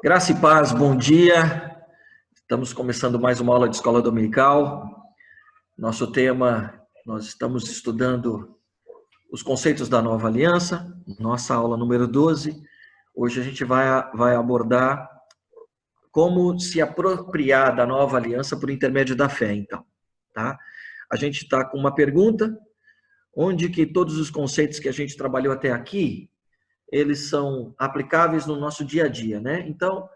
Graça e paz, bom dia. Estamos começando mais uma aula de escola dominical. Nosso tema, nós estamos estudando os conceitos da nova aliança, nossa aula número 12. Hoje a gente vai abordar como se apropriar da nova aliança por intermédio da fé, então. Tá? A gente está com uma pergunta, onde que todos os conceitos que a gente trabalhou até aqui, eles são aplicáveis no nosso dia a dia, né? Então,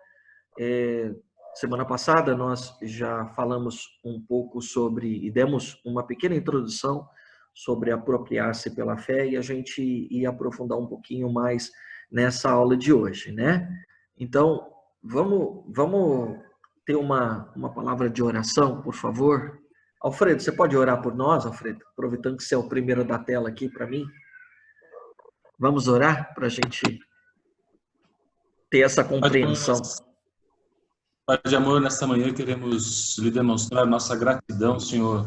semana passada nós já falamos um pouco sobre, e demos uma pequena introdução sobre apropriar-se pela fé, e a gente ia aprofundar um pouquinho mais nessa aula de hoje, né? Então, vamos ter uma palavra de oração, por favor? Alfredo, você pode orar por nós, Alfredo? Aproveitando que você é o primeiro da tela aqui para mim. Vamos orar para a gente ter essa compreensão. Pai de amor, nesta manhã queremos lhe demonstrar nossa gratidão, Senhor.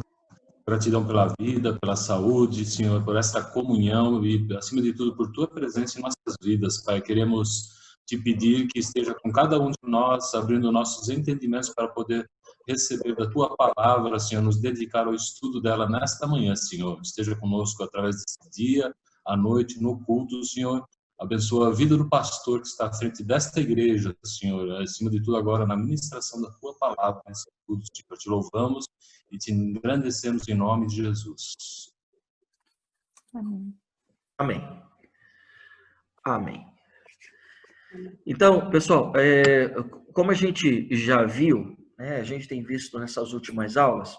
Gratidão pela vida, pela saúde, Senhor, por esta comunhão e, acima de tudo, por tua presença em nossas vidas, Pai. Queremos te pedir que esteja com cada um de nós, abrindo nossos entendimentos para poder receber da tua palavra, Senhor, nos dedicar ao estudo dela nesta manhã, Senhor. Esteja conosco através desse dia, à noite, no culto, Senhor. Abençoa a vida do pastor que está à frente desta igreja, Senhor, acima de tudo agora na ministração da tua palavra, nesse culto, Senhor. Te louvamos e te engrandecemos em nome de Jesus. Amém. Amém. Amém. Então, pessoal, como a gente já viu, né, a gente tem visto nessas últimas aulas,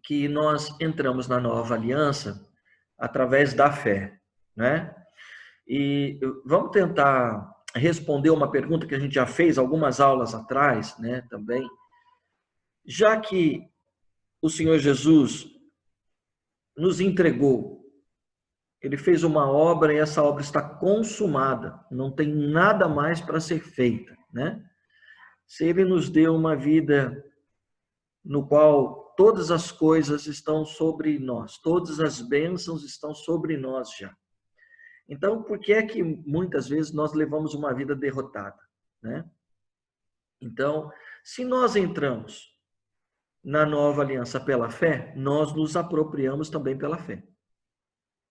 que nós entramos na nova aliança através da fé, né? E vamos tentar responder uma pergunta que a gente já fez algumas aulas atrás, né, também. Já que o Senhor Jesus nos entregou, ele fez uma obra e essa obra está consumada, não tem nada mais para ser feita, né? Se ele nos deu uma vida no qual todas as coisas estão sobre nós, todas as bênçãos estão sobre nós já. Então, por que é que muitas vezes nós levamos uma vida derrotada, né? Então, se nós entramos na nova aliança pela fé, nós nos apropriamos também pela fé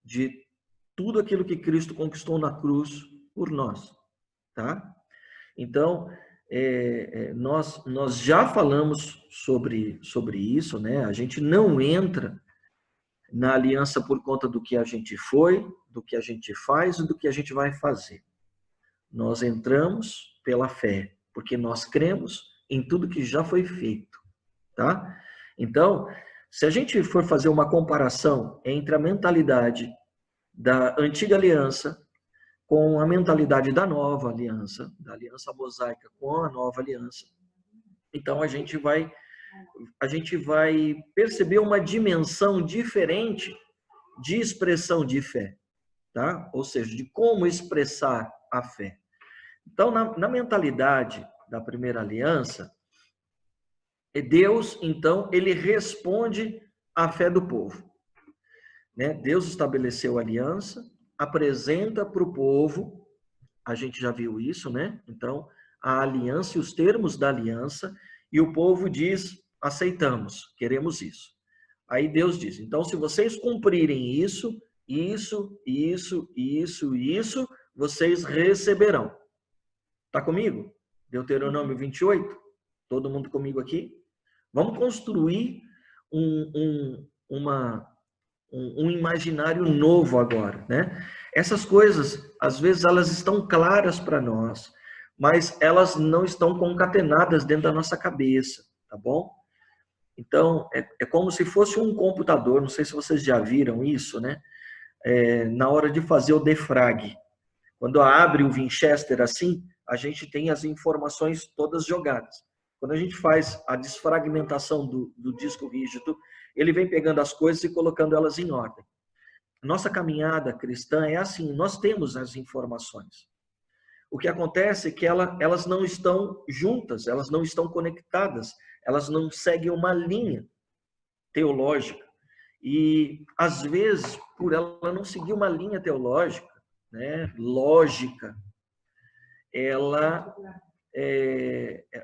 de tudo aquilo que Cristo conquistou na cruz por nós, tá? Então, nós já falamos sobre isso, né? A gente não entra na aliança por conta do que a gente foi, do que a gente faz e do que a gente vai fazer. Nós entramos pela fé, porque nós cremos em tudo que já foi feito, tá? Então, se a gente for fazer uma comparação entre a mentalidade da antiga aliança com a mentalidade da nova aliança, da aliança mosaica com a nova aliança, então a gente vai perceber uma dimensão diferente de expressão de fé, tá? Ou seja, de como expressar a fé. Então, na mentalidade da primeira aliança, Deus, então, ele responde à fé do povo, né? Deus estabeleceu a aliança, apresenta para o povo, a gente já viu isso, né? Então, a aliança e os termos da aliança, e o povo diz, aceitamos, queremos isso. Aí Deus diz, então, se vocês cumprirem isso, vocês receberão. Tá comigo? Deuteronômio 28? Todo mundo comigo aqui? Vamos construir um imaginário novo agora, né? Essas coisas, às vezes, elas estão claras para nós, mas elas não estão concatenadas dentro da nossa cabeça, tá bom? Então, é como se fosse um computador, não sei se vocês já viram isso, né? Na hora de fazer o defrag. Quando abre o Winchester assim, a gente tem as informações todas jogadas. Quando a gente faz a desfragmentação do disco rígido, ele vem pegando as coisas e colocando elas em ordem. Nossa caminhada cristã é assim, nós temos as informações. O que acontece é que elas não estão juntas, elas não estão conectadas, elas não seguem uma linha teológica. E, às vezes, por ela não seguir uma linha teológica, né, lógica, ela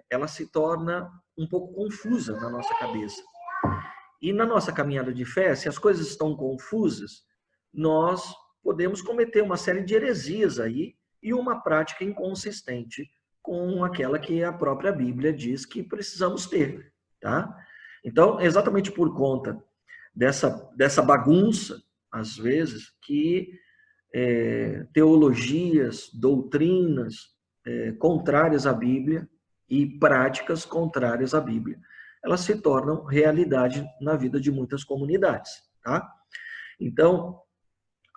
ela se torna um pouco confusa na nossa cabeça. E na nossa caminhada de fé, se as coisas estão confusas, nós podemos cometer uma série de heresias aí e uma prática inconsistente com aquela que a própria Bíblia diz que precisamos ter, tá? Então, exatamente por conta dessa bagunça, às vezes, que teologias, doutrinas contrárias à Bíblia e práticas contrárias à Bíblia, elas se tornam realidade na vida de muitas comunidades, tá? Então,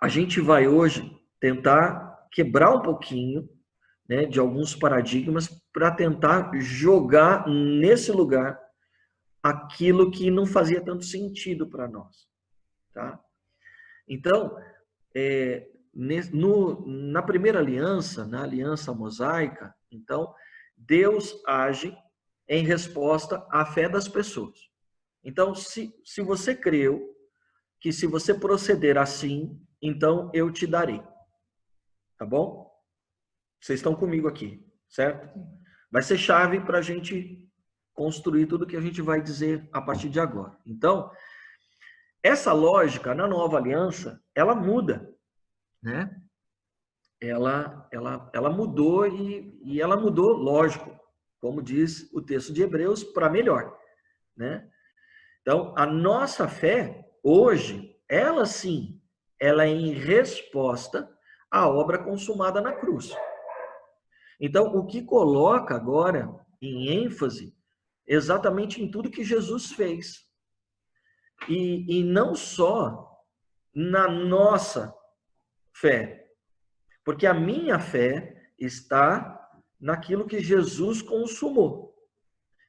a gente vai hoje tentar quebrar um pouquinho, né, de alguns paradigmas para tentar jogar nesse lugar aquilo que não fazia tanto sentido para nós, tá? Então, na primeira aliança, na aliança mosaica, então, Deus age em resposta à fé das pessoas. Então, se você creu que se você proceder assim, então eu te darei. Tá bom? Vocês estão comigo aqui, certo? Vai ser chave para a gente construir tudo que a gente vai dizer a partir de agora. Então, essa lógica na nova aliança, ela muda, né? Ela mudou e ela mudou, lógico, como diz o texto de Hebreus, para melhor, né? Então, a nossa fé, hoje, ela sim, ela é em resposta à obra consumada na cruz. Então, o que coloca agora em ênfase exatamente em tudo que Jesus fez. E não só na nossa fé, porque a minha fé está naquilo que Jesus consumou.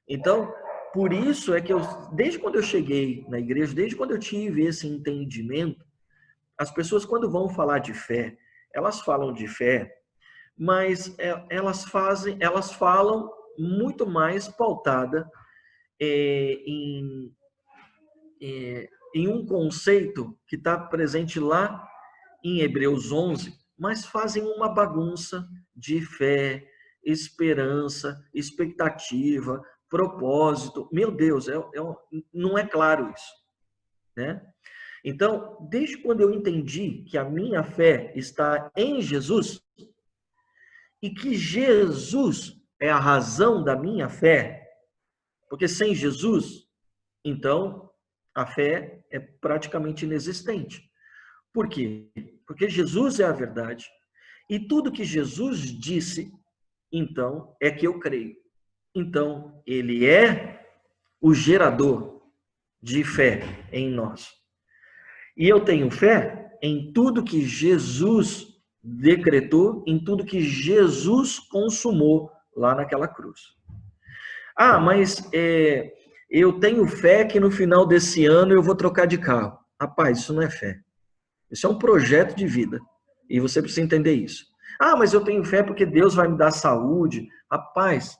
Então, por isso é que desde quando eu cheguei na igreja, desde quando eu tive esse entendimento, as pessoas quando vão falar de fé, elas falam de fé, mas elas falam muito mais pautada em um conceito que está presente lá em Hebreus 11, mas fazem uma bagunça de fé, esperança, expectativa, propósito. Meu Deus, não é claro isso, né? Então, desde quando eu entendi que a minha fé está em Jesus e que Jesus é a razão da minha fé, porque sem Jesus, então, a fé é praticamente inexistente. Por quê? Porque Jesus é a verdade e tudo que Jesus disse, então, é que eu creio. Então, ele é o gerador de fé em nós. E eu tenho fé em tudo que Jesus decretou, em tudo que Jesus consumou lá naquela cruz. Ah, mas eu tenho fé que no final desse ano eu vou trocar de carro. Rapaz, isso não é fé. Isso é um projeto de vida. E você precisa entender isso. Ah, mas eu tenho fé porque Deus vai me dar saúde. Rapaz,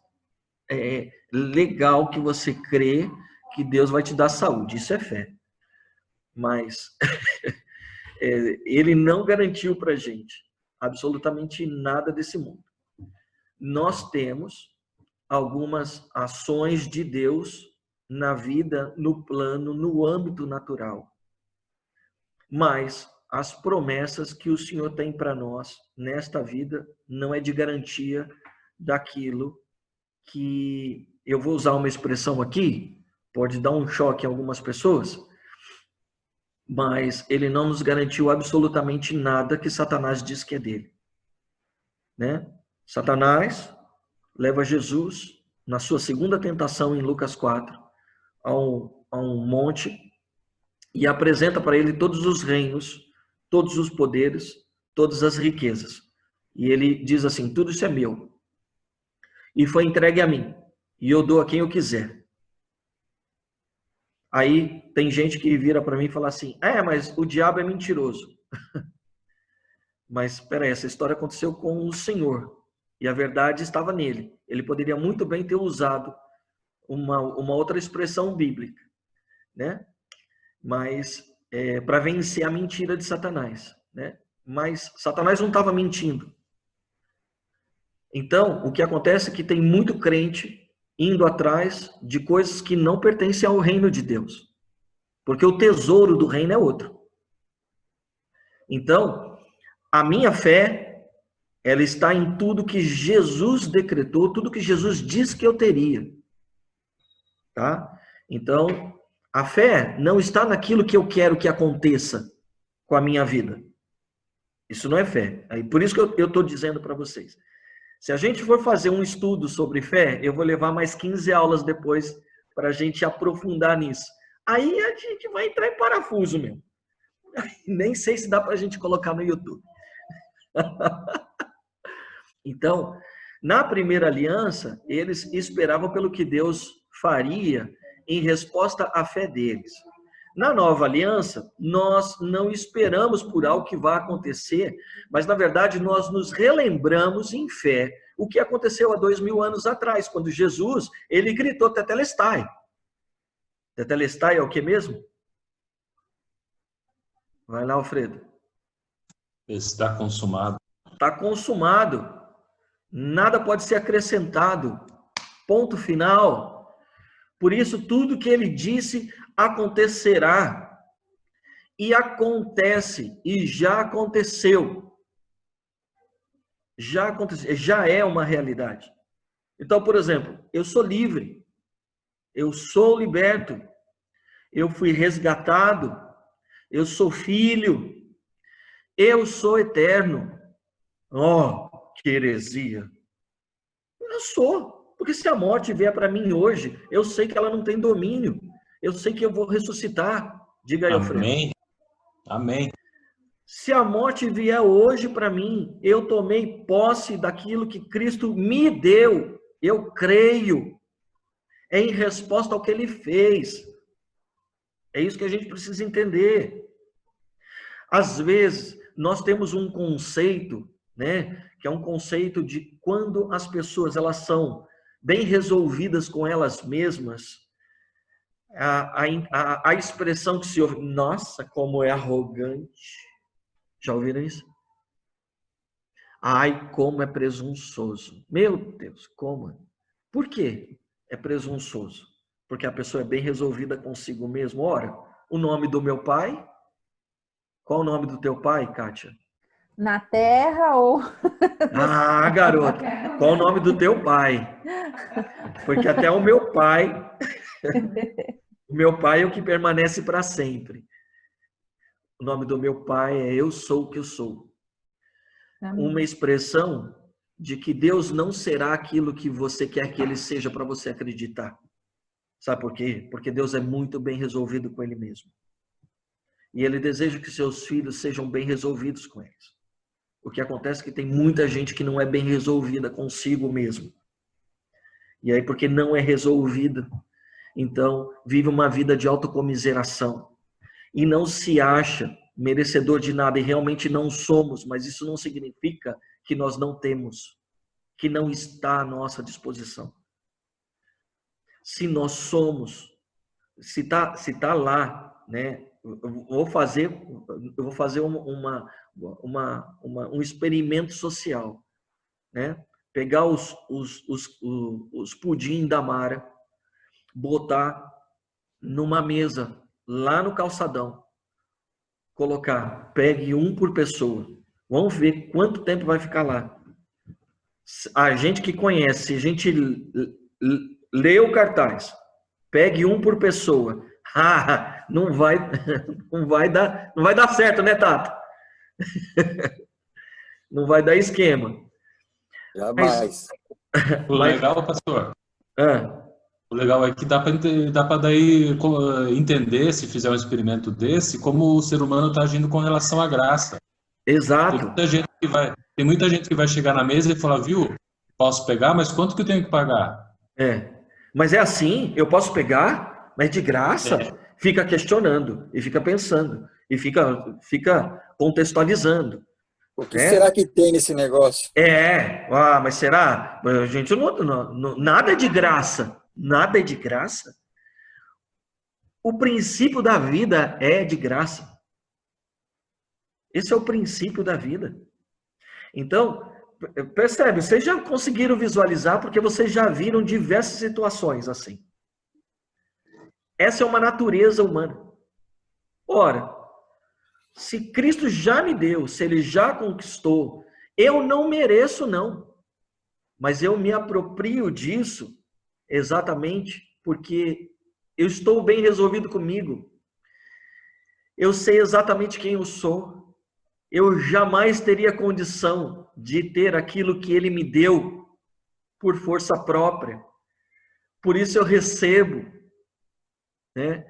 é legal que você crê que Deus vai te dar saúde. Isso é fé. Mas ele não garantiu para a gente absolutamente nada desse mundo. Nós temos algumas ações de Deus na vida, no plano, no âmbito natural. Mas as promessas que o Senhor tem para nós nesta vida não é de garantia daquilo que, eu vou usar uma expressão aqui, pode dar um choque em algumas pessoas, mas ele não nos garantiu absolutamente nada que Satanás diz que é dele, né? Satanás leva Jesus na sua segunda tentação em Lucas 4 a um monte e apresenta para ele todos os reinos, todos os poderes, todas as riquezas. E ele diz assim: tudo isso é meu e foi entregue a mim e eu dou a quem eu quiser. Aí tem gente que vira para mim e fala assim: mas o diabo é mentiroso. Mas espera aí, essa história aconteceu com o Senhor e a verdade estava nele. Ele poderia muito bem ter usado uma outra expressão bíblica, né? Mas para vencer a mentira de Satanás, né? Mas Satanás não estava mentindo. Então, o que acontece é que tem muito crente indo atrás de coisas que não pertencem ao reino de Deus. Porque o tesouro do reino é outro. Então, a minha fé, ela está em tudo que Jesus decretou, tudo que Jesus disse que eu teria. Tá? Então, a fé não está naquilo que eu quero que aconteça com a minha vida. Isso não é fé. Aí, por isso que eu estou dizendo para vocês. Se a gente for fazer um estudo sobre fé, eu vou levar mais 15 aulas depois para a gente aprofundar nisso. Aí a gente vai entrar em parafuso mesmo. Nem sei se dá para a gente colocar no YouTube. Então, na primeira aliança, eles esperavam pelo que Deus faria em resposta à fé deles. Na nova aliança, nós não esperamos por algo que vai acontecer, mas na verdade nós nos relembramos em fé o que aconteceu há 2000 anos atrás, quando Jesus, ele gritou Tetelestai. Tetelestai é o que mesmo? Vai lá, Alfredo. Está consumado. Está consumado. Nada pode ser acrescentado. Ponto final. Por isso, tudo que ele disse acontecerá. E acontece. E já aconteceu. Já aconteceu. Já é uma realidade. Então, por exemplo, eu sou livre. Eu sou liberto. Eu fui resgatado. Eu sou filho. Eu sou eterno. Oh, que heresia. Eu sou. Porque se a morte vier para mim hoje, eu sei que ela não tem domínio. Eu sei que eu vou ressuscitar. Diga aí, Alfredo. Amém. Amém. Se a morte vier hoje para mim, eu tomei posse daquilo que Cristo me deu. Eu creio. É em resposta ao que ele fez. É isso que a gente precisa entender. Às vezes, nós temos um conceito, né, que é um conceito de quando as pessoas elas são bem resolvidas com elas mesmas, a expressão que se ouve, nossa, como é arrogante. Já ouviram isso? Ai, como é presunçoso. Meu Deus, como? Por quê é presunçoso? Porque a pessoa é bem resolvida consigo mesmo. Ora, o nome do meu pai? Qual o nome do teu pai, Kátia? Na terra ou... Ah, garoto, qual o nome do teu pai? Porque até o meu pai é o que permanece para sempre. O nome do meu pai é Eu Sou o que eu sou. Amém. Uma expressão de que Deus não será aquilo que você quer que ele seja para você acreditar. Sabe por quê? Porque Deus é muito bem resolvido com ele mesmo. E ele deseja que seus filhos sejam bem resolvidos com eles. O que acontece é que tem muita gente que não é bem resolvida consigo mesmo. E aí, porque não é resolvida, então vive uma vida de autocomiseração. E não se acha merecedor de nada, e realmente não somos, mas isso não significa que nós não temos, que não está à nossa disposição. Se nós somos, se tá lá, né? Eu vou fazer um experimento social, né? Pegar os pudim da Mara, botar numa mesa lá no calçadão, colocar, pegue um por pessoa, vamos ver quanto tempo vai ficar lá. A gente que conhece, a gente lê o cartaz, pegue um por pessoa. Ah, não vai dar certo, né, Tato? Não vai dar esquema. Jamais. O legal, pastor, Ah, o legal é que dá para daí entender, se fizer um experimento desse, como o ser humano está agindo com relação à graça. exato. Tem muita gente que vai chegar na mesa e falar, viu, posso pegar, mas quanto que eu tenho que pagar? Mas é assim, eu posso pegar, mas de graça, fica questionando, e fica pensando, e fica contextualizando. O que será que tem nesse negócio? Mas será? Gente, nada é de graça. Nada é de graça. O princípio da vida é de graça. Esse é o princípio da vida. Então, percebe, vocês já conseguiram visualizar porque vocês já viram diversas situações assim. Essa é uma natureza humana. Ora, se Cristo já me deu, se Ele já conquistou, eu não mereço não, mas eu me aproprio disso exatamente porque eu estou bem resolvido comigo. Eu sei exatamente quem eu sou. Eu jamais teria condição de ter aquilo que Ele me deu por força própria. Por isso eu recebo, né?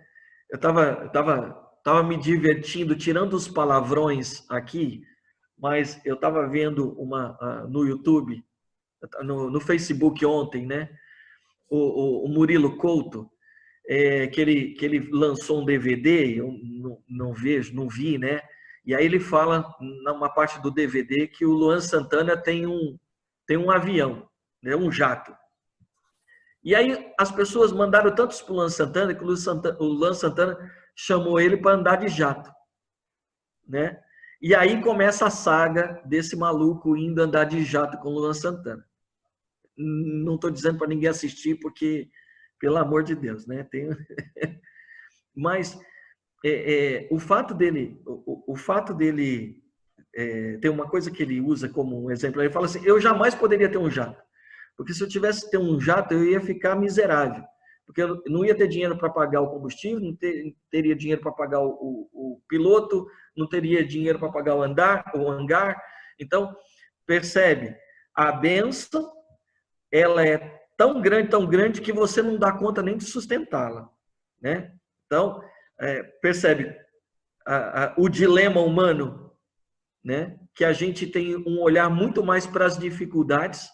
Eu estava me divertindo, tirando os palavrões aqui, mas eu estava vendo no YouTube, no Facebook ontem, né? O Murilo Couto, que ele lançou um DVD, eu não vi, né? E aí ele fala, numa parte do DVD, que o Luan Santana tem um avião, né? Um jato. E aí as pessoas mandaram tantos para o Luan Santana, que o Luan Santana chamou ele para andar de jato, né? E aí começa a saga desse maluco indo andar de jato com o Luan Santana. Não estou dizendo para ninguém assistir, porque, pelo amor de Deus, né? Mas o fato dele tem uma coisa que ele usa como um exemplo. Ele fala assim: eu jamais poderia ter um jato, porque se eu tivesse ter um jato eu ia ficar miserável, porque eu não ia ter dinheiro para pagar o combustível, não teria dinheiro para pagar o piloto, não teria dinheiro para pagar o hangar. Então, percebe, a bênção, ela é tão grande que você não dá conta nem de sustentá-la, né? Então, percebe o dilema humano, né? Que a gente tem um olhar muito mais para as dificuldades.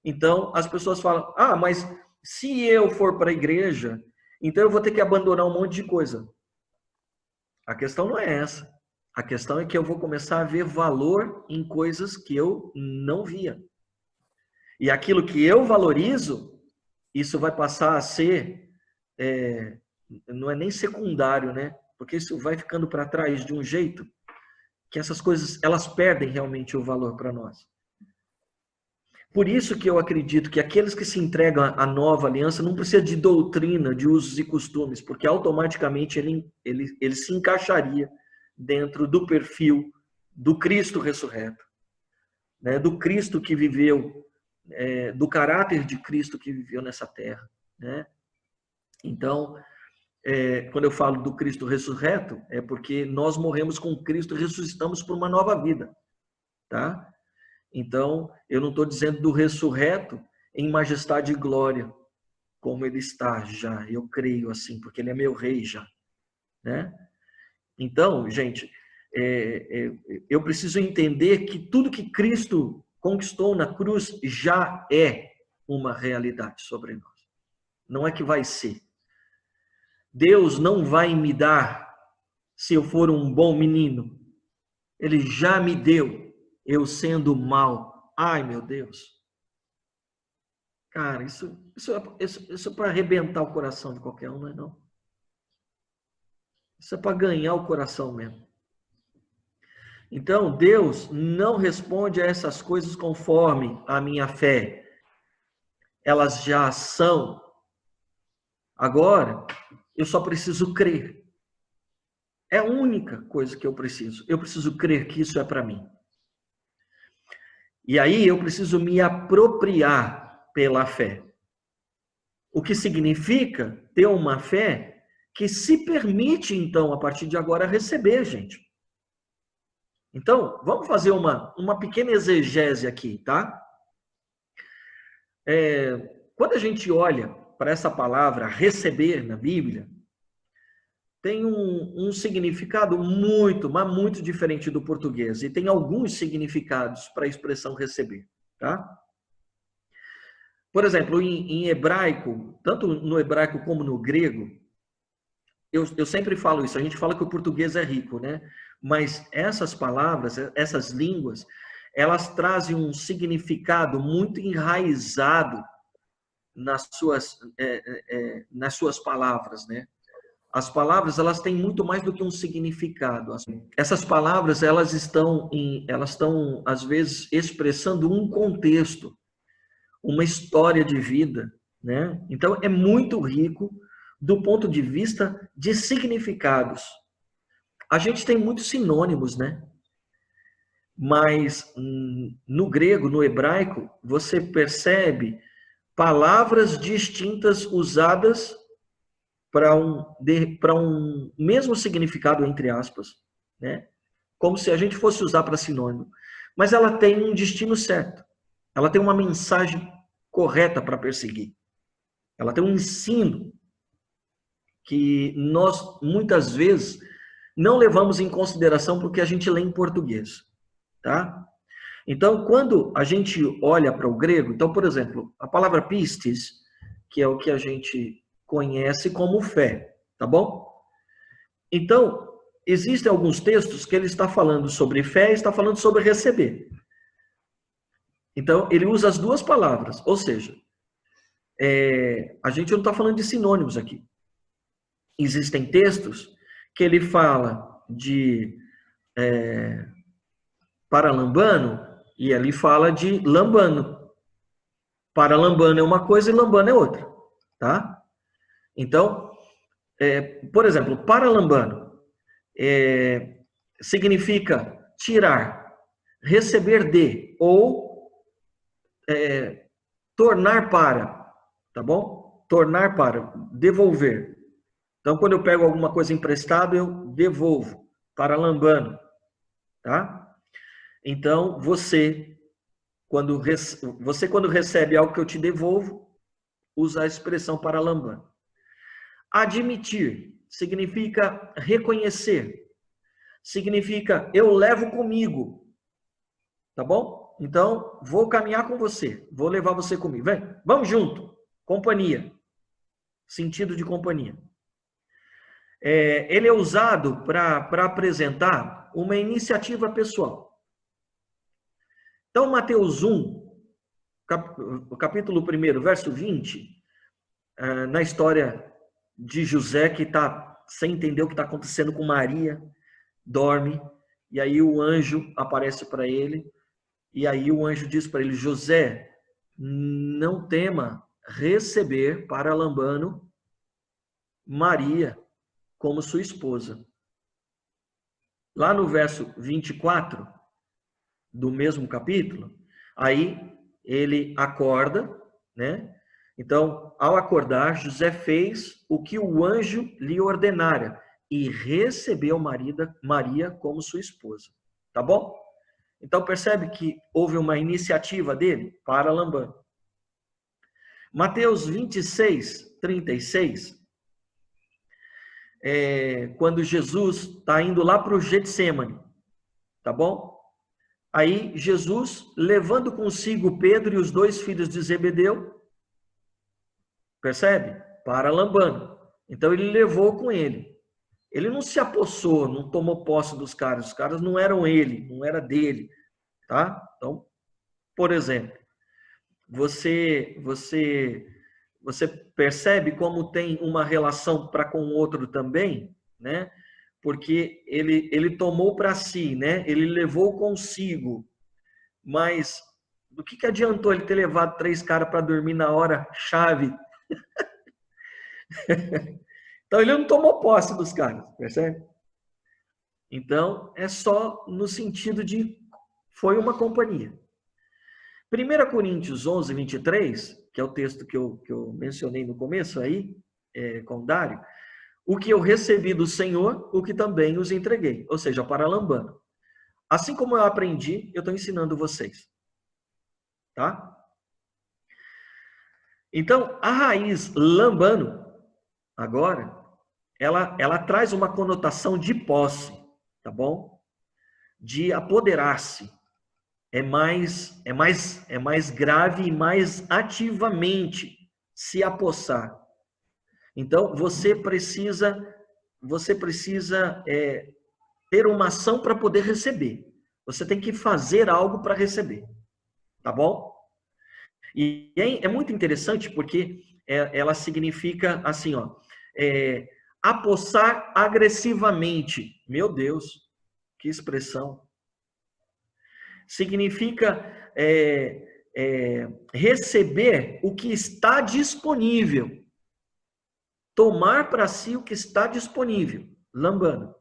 Então, as pessoas falam: ah, mas se eu for para a igreja, então eu vou ter que abandonar um monte de coisa. A questão não é essa. A questão é que eu vou começar a ver valor em coisas que eu não via. E aquilo que eu valorizo, isso vai passar a ser, não é nem secundário, né? Porque isso vai ficando para trás de um jeito que essas coisas, elas perdem realmente o valor para nós. Por isso que eu acredito que aqueles que se entregam à nova aliança não precisa de doutrina, de usos e costumes, porque automaticamente ele se encaixaria dentro do perfil do Cristo ressurreto, né? Do Cristo que viveu, do caráter de Cristo que viveu nessa terra, né? Então, quando eu falo do Cristo ressurreto, é porque nós morremos com Cristo e ressuscitamos por uma nova vida, tá? Então, eu não estou dizendo do ressurreto em majestade e glória, como ele está já, eu creio assim, porque ele é meu rei já, né? Então, gente, eu preciso entender que tudo que Cristo conquistou na cruz já é uma realidade sobre nós. Não é que vai ser. Deus não vai me dar se eu for um bom menino. Ele já me deu. Eu sendo mal, ai meu Deus. Cara, isso é para arrebentar o coração de qualquer um, não é não? Isso é para ganhar o coração mesmo. Então, Deus não responde a essas coisas conforme a minha fé. Elas já são. Agora, eu só preciso crer. É a única coisa que eu preciso. Eu preciso crer que isso é para mim. E aí eu preciso me apropriar pela fé. O que significa ter uma fé que se permite, então, a partir de agora, receber, gente. Então, vamos fazer uma pequena exegese aqui, tá? Quando a gente olha para essa palavra receber na Bíblia, tem um significado muito, mas muito diferente do português. E tem alguns significados para a expressão receber, tá? Por exemplo, em hebraico, tanto no hebraico como no grego, eu sempre falo isso, a gente fala que o português é rico, né? Mas essas palavras, essas línguas, elas trazem um significado muito enraizado nas suas palavras, né? as palavras, elas têm muito mais do que um significado. Essas palavras, elas estão, às vezes, expressando um contexto, uma história de vida, né? Então, é muito rico do ponto de vista de significados. A gente tem muitos sinônimos, né? Mas no grego, no hebraico, você percebe palavras distintas usadas para um mesmo significado, entre aspas, né? Como se a gente fosse usar para sinônimo. Mas ela tem um destino certo. Ela tem uma mensagem correta para perseguir. Ela tem um ensino que nós, muitas vezes, não levamos em consideração porque a gente lê em português, tá? Então, quando a gente olha para o grego, então, por exemplo, a palavra pistis, que é o que a gente conhece como fé, tá bom? Então, existem alguns textos que ele está falando sobre fé e está falando sobre receber. Então, ele usa as duas palavras, ou seja, a gente não está falando de sinônimos aqui. Existem textos que ele fala de paralambano e ali fala de lambano. Paralambano é uma coisa e lambano é outra, tá? Então, por exemplo, paralambano significa tirar, receber de ou tornar para, tá bom? Tornar para, devolver. Então, quando eu pego alguma coisa emprestada, eu devolvo, paralambano, tá? Então, você quando recebe algo que eu te devolvo, usa a expressão paralambano. Admitir significa reconhecer, significa eu levo comigo, tá bom? Então, vou caminhar com você, vou levar você comigo. Vem, vamos junto, companhia, sentido de companhia. Ele é usado para apresentar uma iniciativa pessoal. Então, Mateus 1, capítulo 1, verso 20, na história de José, que está sem entender o que está acontecendo com Maria, dorme, e aí o anjo aparece para ele, e aí o anjo diz para ele, José, não tema receber paralambano Maria como sua esposa. Lá no verso 24 do mesmo capítulo, aí ele acorda, né? Então, ao acordar, José fez o que o anjo lhe ordenara e recebeu Maria como sua esposa. Tá bom? Então, percebe que houve uma iniciativa dele para lambano. Mateus 26, 36, quando Jesus está indo lá para o Getsêmani, tá bom? Aí Jesus, levando consigo Pedro e os 2 filhos de Zebedeu, percebe? Para lambano. Então ele levou com ele. Ele não se apossou, não tomou posse dos caras. Os caras não eram ele, não era dele, tá? Então, por exemplo, você percebe como tem uma relação para com o outro também, né? Porque ele tomou para si, né? Ele levou consigo. Mas do que adiantou ele ter levado 3 caras para dormir na hora chave? Então ele não tomou posse dos caras, percebe? Então é só no sentido de foi uma companhia. 1 Coríntios 11, 23, que é o texto que eu mencionei no começo aí, com o Dário, o que eu recebi do Senhor, o que também os entreguei, ou seja, para lambano. Assim como eu aprendi, eu estou ensinando vocês. Tá? Então, a raiz lambano, agora, ela traz uma conotação de posse, tá bom? De apoderar-se. É mais grave e mais ativamente se apossar. Então, você precisa ter uma ação para poder receber. Você tem que fazer algo para receber. Tá bom? E é muito interessante porque ela significa assim, ó, apossar agressivamente. Meu Deus, que expressão. Significa receber o que está disponível. Tomar para si o que está disponível. Lambano.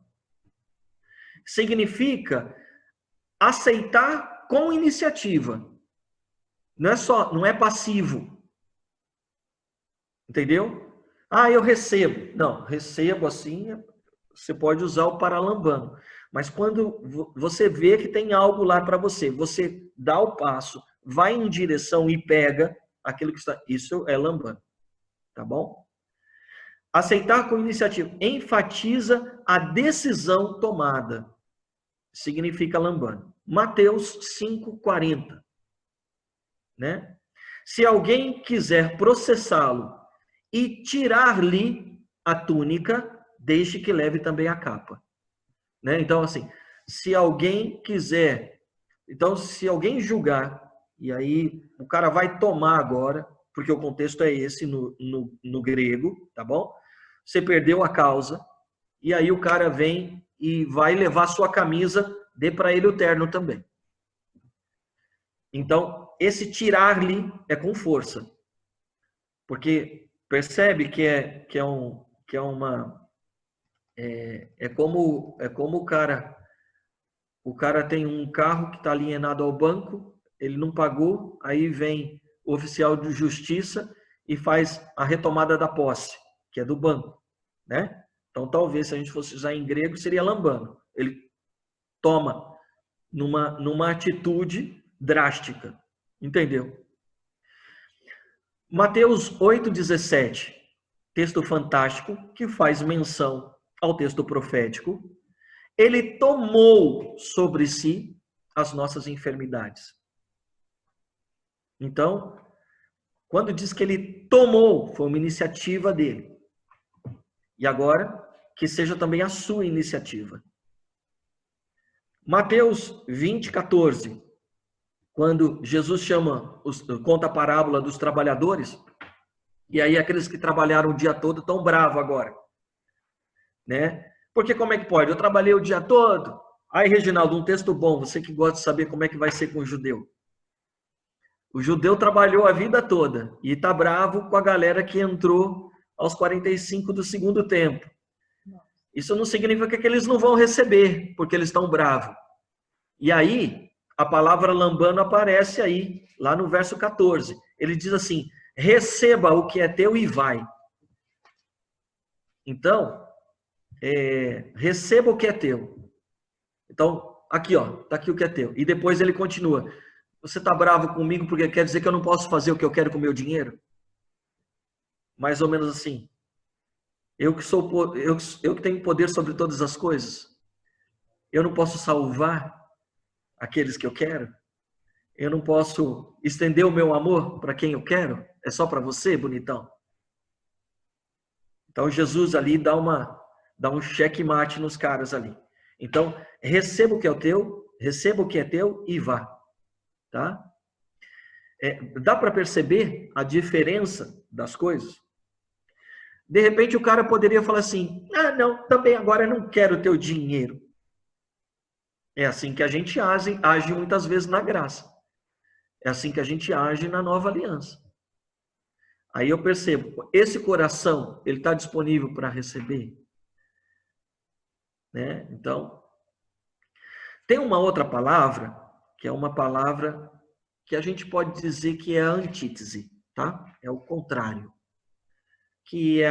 Significa aceitar com iniciativa. Não é passivo. Entendeu? Ah, eu recebo. Não, recebo assim, você pode usar o paralambano. Mas quando você vê que tem algo lá para você, você dá o passo, vai em direção e pega aquilo que está. Isso é lambano. Tá bom? Aceitar com iniciativa. Enfatiza a decisão tomada. Significa lambano. Mateus 5,40. Né? Se alguém quiser processá-lo e tirar-lhe a túnica, deixe que leve também a capa. Né? Então, assim, se alguém julgar, e aí o cara vai tomar agora, porque o contexto é esse no grego, tá bom? Você perdeu a causa, e aí o cara vem e vai levar sua camisa, dê para ele o terno também. Então, esse tirar-lhe é com força. Porque percebe que é como o cara tem um carro que está alienado ao banco, ele não pagou, aí vem o oficial de justiça e faz a retomada da posse, que é do banco, né? Então, talvez, se a gente fosse usar em grego, seria lambano. Ele toma numa atitude drástica. Entendeu? Mateus 8,17, texto fantástico, que faz menção ao texto profético. Ele tomou sobre si as nossas enfermidades. Então, quando diz que ele tomou, foi uma iniciativa dele. E agora, que seja também a sua iniciativa. Mateus 20,14, quando Jesus conta a parábola dos trabalhadores, e aí aqueles que trabalharam o dia todo estão bravos agora. Né? Porque como é que pode? Eu trabalhei o dia todo. Aí, Reginaldo, um texto bom, você que gosta de saber como é que vai ser com o judeu. O judeu trabalhou a vida toda e está bravo com a galera que entrou aos 45 do segundo tempo. Isso não significa que eles não vão receber, porque eles estão bravos. E aí, a palavra lambano aparece aí, lá no verso 14. Ele diz assim, receba o que é teu e vai. Então, receba o que é teu. Então, aqui, ó, tá aqui o que é teu. E depois ele continua. Você tá bravo comigo porque quer dizer que eu não posso fazer o que eu quero com o meu dinheiro? Mais ou menos assim. Eu que tenho poder sobre todas as coisas. Eu não posso salvar aqueles que eu quero. Eu não posso estender o meu amor para quem eu quero. É só para você, bonitão. Então, Jesus ali dá um checkmate nos caras ali. Então, receba o que é teu, receba o que é teu e vá. Tá? Dá para perceber a diferença das coisas? De repente, o cara poderia falar assim, não, também agora eu não quero teu dinheiro. É assim que a gente age muitas vezes na graça. É assim que a gente age na nova aliança. Aí eu percebo, esse coração, ele está disponível para receber? Né? Então, tem uma outra palavra, que é uma palavra que a gente pode dizer que é a antítese, tá? É o contrário. Que é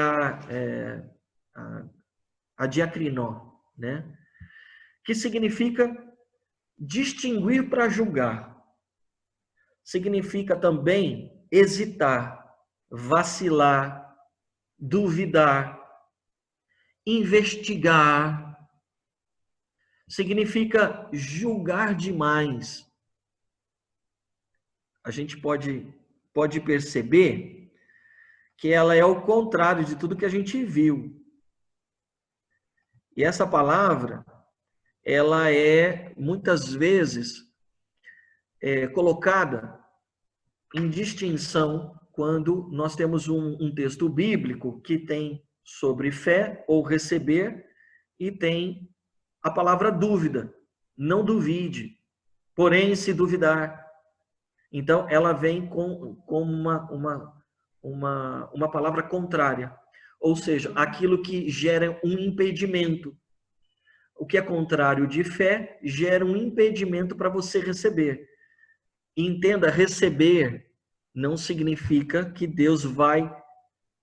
a diacrinó, né? Que significa distinguir para julgar. Significa também hesitar, vacilar, duvidar, investigar. Significa julgar demais. A gente pode perceber que ela é o contrário de tudo que a gente viu. E essa palavra, ela é muitas vezes colocada em distinção quando nós temos um texto bíblico que tem sobre fé ou receber, e tem a palavra dúvida. Não duvide, porém se duvidar. Então, ela vem com uma palavra contrária. Ou seja, aquilo que gera um impedimento. O que é contrário de fé gera um impedimento para você receber. Entenda, receber não significa que Deus vai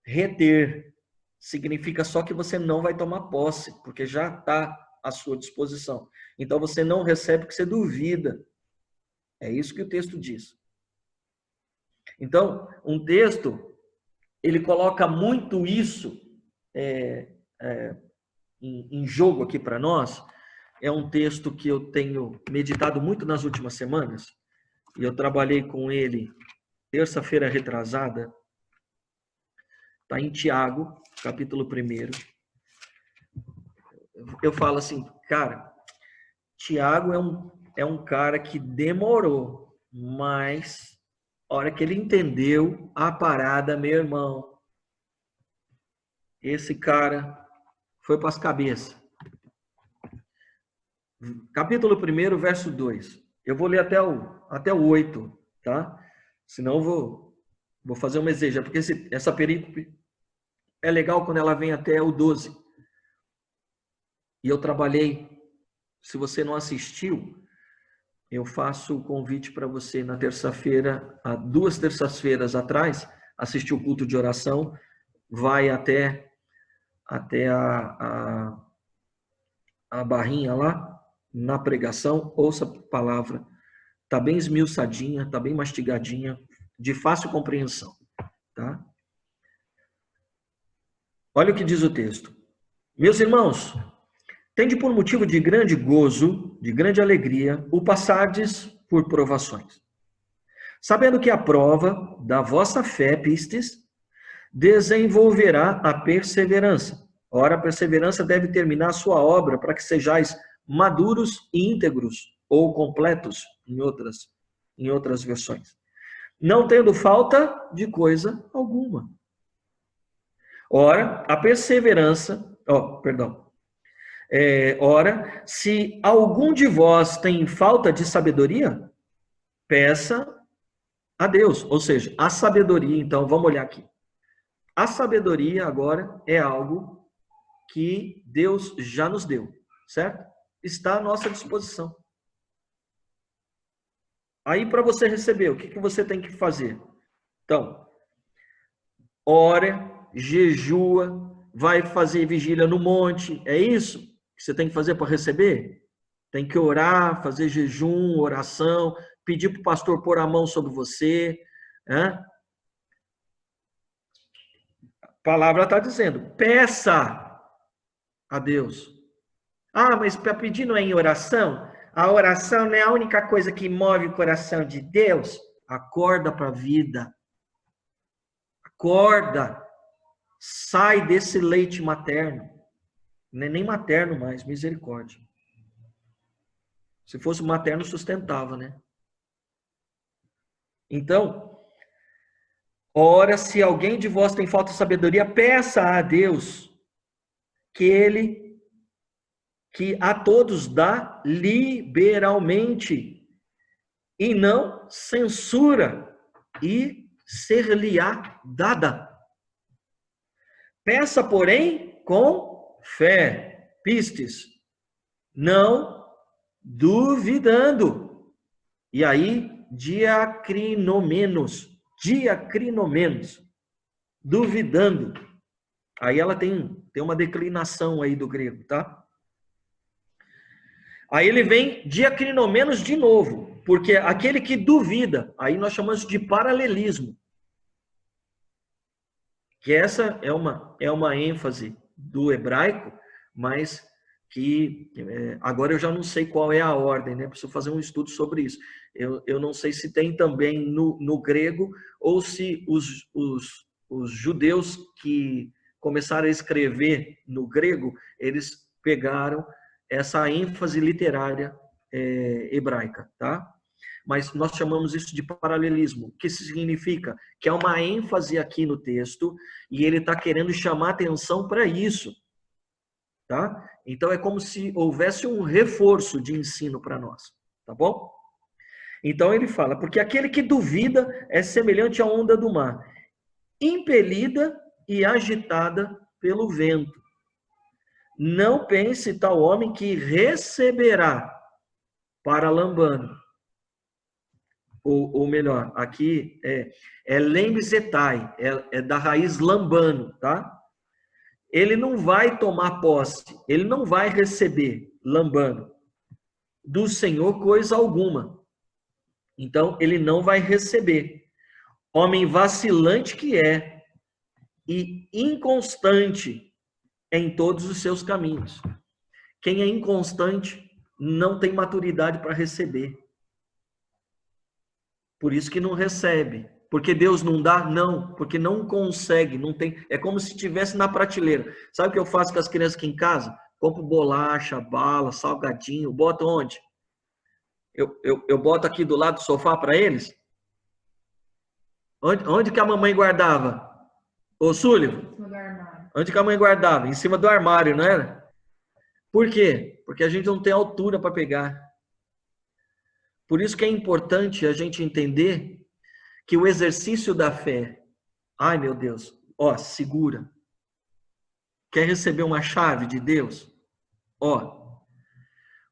reter. Significa só que você não vai tomar posse, porque já está à sua disposição. Então você não recebe porque você duvida. É isso que o texto diz. Então, um texto, ele coloca muito isso em jogo aqui para nós. É um texto que eu tenho meditado muito nas últimas semanas, e eu trabalhei com ele terça-feira retrasada. Está em Tiago, capítulo 1. Eu falo assim, cara, Tiago é um cara que demorou, mas a hora que ele entendeu a parada, meu irmão, esse cara foi para as cabeças. Capítulo 1, verso 2. Eu vou ler até o 8, tá? Senão eu vou fazer uma exegese, porque essa perícope é legal quando ela vem até o 12. E eu trabalhei, se você não assistiu, eu faço o convite para você na terça-feira, há 2 terças-feiras atrás, assistir o culto de oração, vai até a barrinha lá, na pregação, ouça a palavra. Está bem esmiuçadinha, está bem mastigadinha, de fácil compreensão. Tá? Olha o que diz o texto. Meus irmãos, tende por motivo de grande gozo, de grande alegria, o passardes por provações. Sabendo que a prova da vossa fé, pistes, desenvolverá a perseverança. Ora, a perseverança deve terminar a sua obra para que sejais maduros e íntegros, ou completos, em outras versões. Não tendo falta de coisa alguma. Ora, a perseverança... ora, se algum de vós tem falta de sabedoria, peça a Deus. Ou seja, a sabedoria, então, vamos olhar aqui. A sabedoria agora é algo que Deus já nos deu, certo? Está à nossa disposição. Aí, para você receber, o que você tem que fazer? Então, ora, jejua, vai fazer vigília no monte, é isso que você tem que fazer para receber? Tem que orar, fazer jejum, oração, pedir para o pastor pôr a mão sobre você. Né? A palavra está dizendo, peça a Deus. Ah, mas para pedir não é em oração? A oração não é a única coisa que move o coração de Deus? Acorda para a vida. Acorda. Sai desse leite materno. Não é nem materno mais, misericórdia. Se fosse materno, sustentava, né? Então, ora, se alguém de vós tem falta de sabedoria, peça a Deus que a todos dá liberalmente e não censura, e ser-lhe-á dada. Peça, porém, com fé, pistes, não duvidando. E aí, diacrinomenos, duvidando. Aí ela tem uma declinação aí do grego, tá? Aí ele vem diacrinomenos de novo, porque aquele que duvida, aí nós chamamos de paralelismo. Que essa é uma ênfase do hebraico, mas que agora eu já não sei qual é a ordem, né? Preciso fazer um estudo sobre isso. Eu não sei se tem também no grego, ou se os judeus que começaram a escrever no grego, eles pegaram essa ênfase literária hebraica, tá? Mas nós chamamos isso de paralelismo, que significa que há uma ênfase aqui no texto e ele está querendo chamar atenção para isso. Tá? Então é como se houvesse um reforço de ensino para nós. Tá bom? Então ele fala, porque aquele que duvida é semelhante à onda do mar, impelida e agitada pelo vento. Não pense tal homem que receberá para lambano. Ou melhor, aqui é lembezetai, é da raiz lambano, tá? Ele não vai tomar posse, ele não vai receber lambano do Senhor coisa alguma. Então, ele não vai receber. Homem vacilante que é e inconstante em todos os seus caminhos. Quem é inconstante não tem maturidade para receber. Por isso que não recebe. Porque Deus não dá? Não, porque não consegue, não tem. É como se estivesse na prateleira. Sabe o que eu faço com as crianças aqui em casa? Compro bolacha, bala, salgadinho, boto onde? Eu boto aqui do lado do sofá para eles? Onde que a mamãe guardava? Ô, Súlio? Onde que a mãe guardava? Em cima do armário, não era? Por quê? Porque a gente não tem altura para pegar. Por isso que é importante a gente entender que o exercício da fé, ai meu Deus, ó, segura. Quer receber uma chave de Deus? Ó,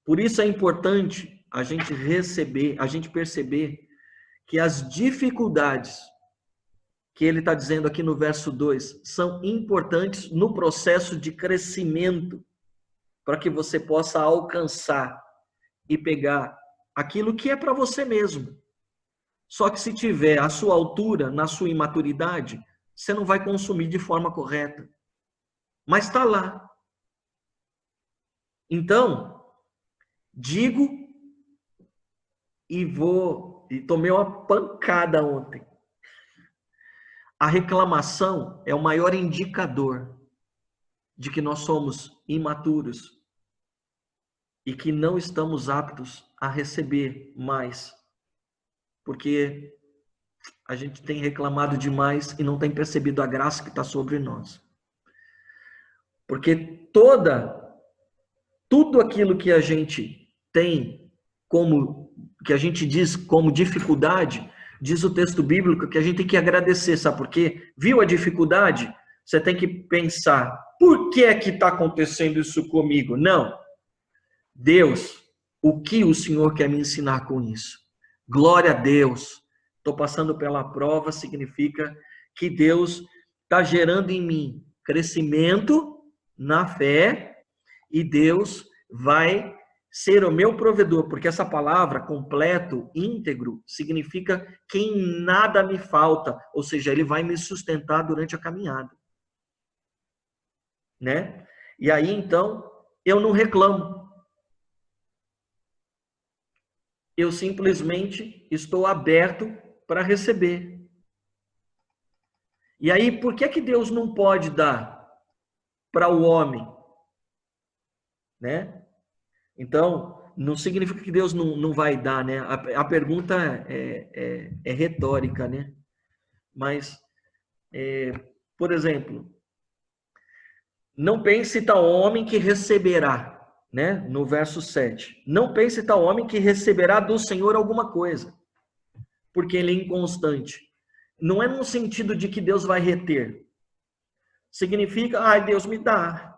por isso é importante a gente receber, a gente perceber que as dificuldades que ele está dizendo aqui no verso 2 são importantes no processo de crescimento para que você possa alcançar e pegar aquilo que é para você mesmo. Só que se tiver a sua altura, na sua imaturidade, você não vai consumir de forma correta. Mas está lá. Então, digo e tomei uma pancada ontem. A reclamação é o maior indicador de que nós somos imaturos e que não estamos aptos a receber mais. Porque a gente tem reclamado demais e não tem percebido a graça que está sobre nós. Porque tudo aquilo que a gente tem que a gente diz como dificuldade, diz o texto bíblico que a gente tem que agradecer, sabe por quê? Viu a dificuldade? Você tem que pensar, por que é que está acontecendo isso comigo? Não. Deus, o que o Senhor quer me ensinar com isso? Glória a Deus. Estou passando pela prova, significa que Deus está gerando em mim crescimento na fé e Deus vai ser o meu provedor, porque essa palavra completo, íntegro, significa que em nada me falta, ou seja, ele vai me sustentar durante a caminhada. Né? E aí, então, eu não reclamo. Eu simplesmente estou aberto para receber. E aí, por que Deus não pode dar para o homem? Né? Então, não significa que Deus não vai dar, né? A pergunta é retórica, né? Mas, por exemplo, não pense tal homem que receberá, né? No verso 7. Não pense tal homem que receberá do Senhor alguma coisa, porque ele é inconstante. Não é no sentido de que Deus vai reter. Significa, ai, Deus me dá.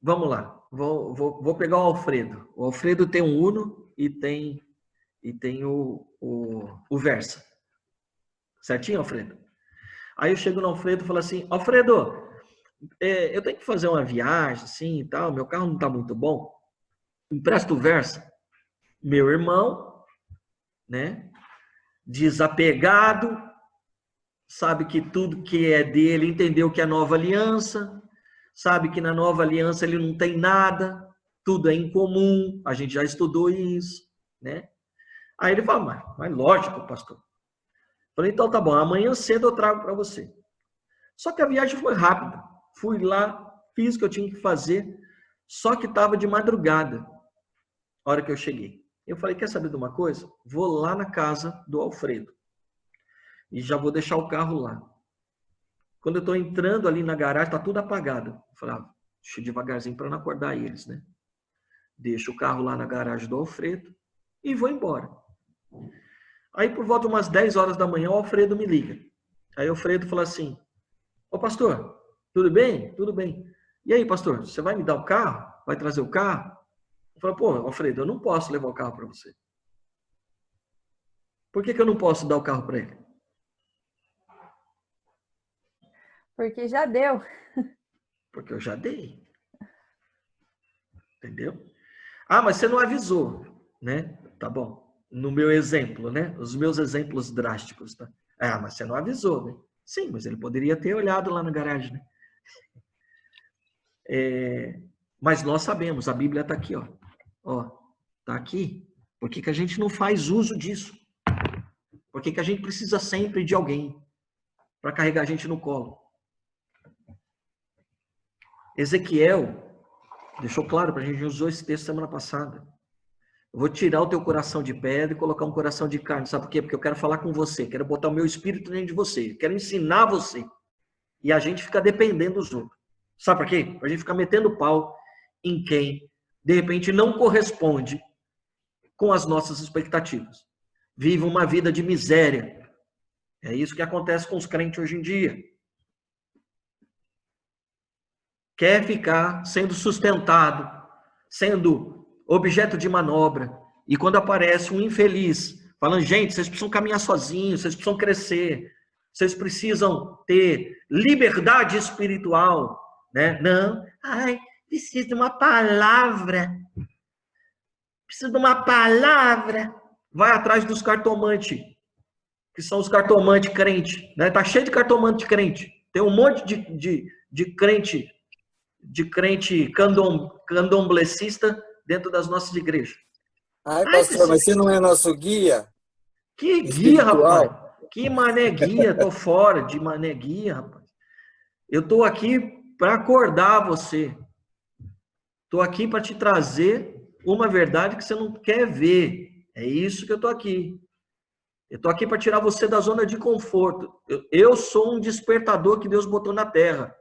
Vamos lá. Vou pegar o Alfredo. O Alfredo tem um Uno e tem o Versa. Certinho, Alfredo? Aí eu chego no Alfredo e falo assim, Alfredo, eu tenho que fazer uma viagem assim e tal, meu carro não está muito bom. Empresta o Versa. Meu irmão, né? Desapegado, sabe que tudo que é dele, entendeu que é nova aliança, sabe que na nova aliança ele não tem nada, tudo é incomum, a gente já estudou isso, né? Aí ele fala, mas lógico, pastor. Falei, então tá bom, amanhã cedo eu trago para você. Só que a viagem foi rápida, fui lá, fiz o que eu tinha que fazer, só que estava de madrugada, a hora que eu cheguei. Eu falei, quer saber de uma coisa? Vou lá na casa do Alfredo. E já vou deixar o carro lá. Quando eu estou entrando ali na garagem, está tudo apagado. Eu falei, deixa eu devagarzinho para não acordar eles, né? Deixo o carro lá na garagem do Alfredo e vou embora. Aí, por volta de umas 10 horas da manhã, o Alfredo me liga. Aí o Alfredo fala assim, ô pastor, tudo bem? Tudo bem. E aí, pastor, você vai me dar o carro? Vai trazer o carro? Eu falo, pô, Alfredo, eu não posso levar o carro para você. Por que eu não posso dar o carro para ele? Porque já deu. Porque eu já dei. Entendeu? Ah, mas você não avisou, né? Tá bom. No meu exemplo, né? Os meus exemplos drásticos, tá? Ah, mas você não avisou, né? Sim, mas ele poderia ter olhado lá na garagem, né? Mas nós sabemos, a Bíblia está aqui, ó. Ó, tá aqui. Por que a gente não faz uso disso? Por que a gente precisa sempre de alguém para carregar a gente no colo? Ezequiel deixou claro para a gente, usou esse texto semana passada. Eu vou tirar o teu coração de pedra e colocar um coração de carne. Sabe por quê? Porque eu quero falar com você, quero botar o meu espírito dentro de você, quero ensinar você. E a gente fica dependendo dos outros. Sabe por quê? Para a gente ficar metendo pau em quem, de repente, não corresponde com as nossas expectativas. Vive uma vida de miséria. É isso que acontece com os crentes hoje em dia. Quer ficar sendo sustentado, sendo objeto de manobra. E quando aparece um infeliz, falando, gente, vocês precisam caminhar sozinhos, vocês precisam crescer, vocês precisam ter liberdade espiritual, né? Não, preciso de uma palavra. Preciso de uma palavra. Vai atrás dos cartomantes, que são os cartomantes crentes, né? Tá cheio de cartomante crente. Tem um monte de crente candomblecista dentro das nossas igrejas. Pastor, mas você não é nosso guia? Que guia, rapaz? Que mané guia? Tô fora de mané guia, rapaz. Eu tô aqui para acordar você. Tô aqui para te trazer uma verdade que você não quer ver. É isso que eu tô aqui. Eu tô aqui para tirar você da zona de conforto. Eu sou um despertador que Deus botou na terra.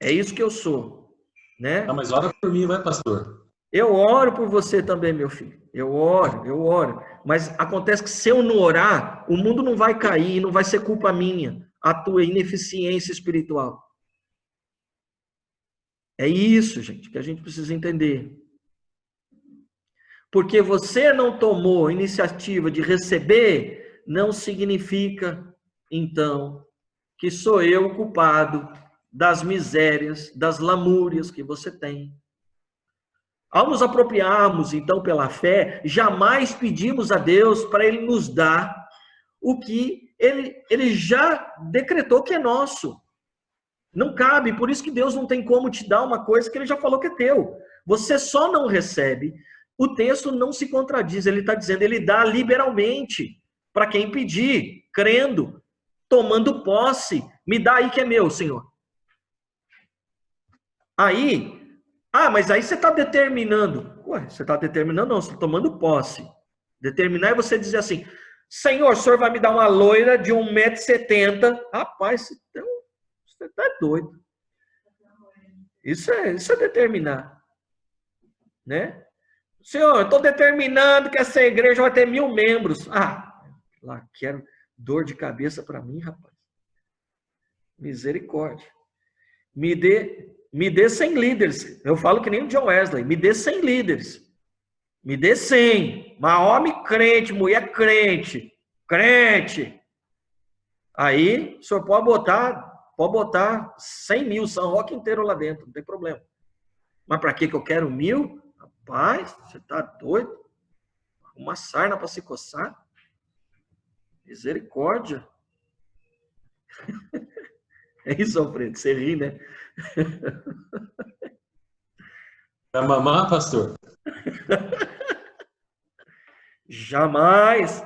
É isso que eu sou, né? Não, mas ora por mim, vai, pastor. Eu oro por você também, meu filho. Eu oro. Mas acontece que se eu não orar, o mundo não vai cair, não vai ser culpa minha, a tua ineficiência espiritual. É isso, gente, que a gente precisa entender. Porque você não tomou a iniciativa de receber, não significa, então, que sou eu o culpado das misérias, das lamúrias que você tem. Ao nos apropriarmos, então, pela fé, jamais pedimos a Deus para Ele nos dar o que Ele já decretou que é nosso. Não cabe, por isso que Deus não tem como te dar uma coisa que Ele já falou que é teu. Você só não recebe. O texto não se contradiz, ele está dizendo, Ele dá liberalmente para quem pedir, crendo, tomando posse. Me dá aí que é meu, Senhor. Aí... mas aí você está determinando. Ué, você está determinando? Não, você está tomando posse. Determinar é você dizer assim, Senhor, o senhor vai me dar uma loira de 1,70 m. Rapaz, você está doido. Isso é determinar. Né? Senhor, eu estou determinando que essa igreja vai ter 1.000 membros. Lá, quero dor de cabeça para mim, rapaz. Misericórdia. Me dê 100 líderes. Eu falo que nem o John Wesley. Me dê 100 líderes. Me dê 100. Mas homem crente, mulher crente. Crente. Aí, o senhor pode botar 100 mil, São Roque inteiro lá dentro. Não tem problema. Mas para que eu quero 1.000? Rapaz, você tá doido? Uma sarna para se coçar? Misericórdia. É isso, Alfredo. Você ri, né? Vai mamar, pastor? Jamais.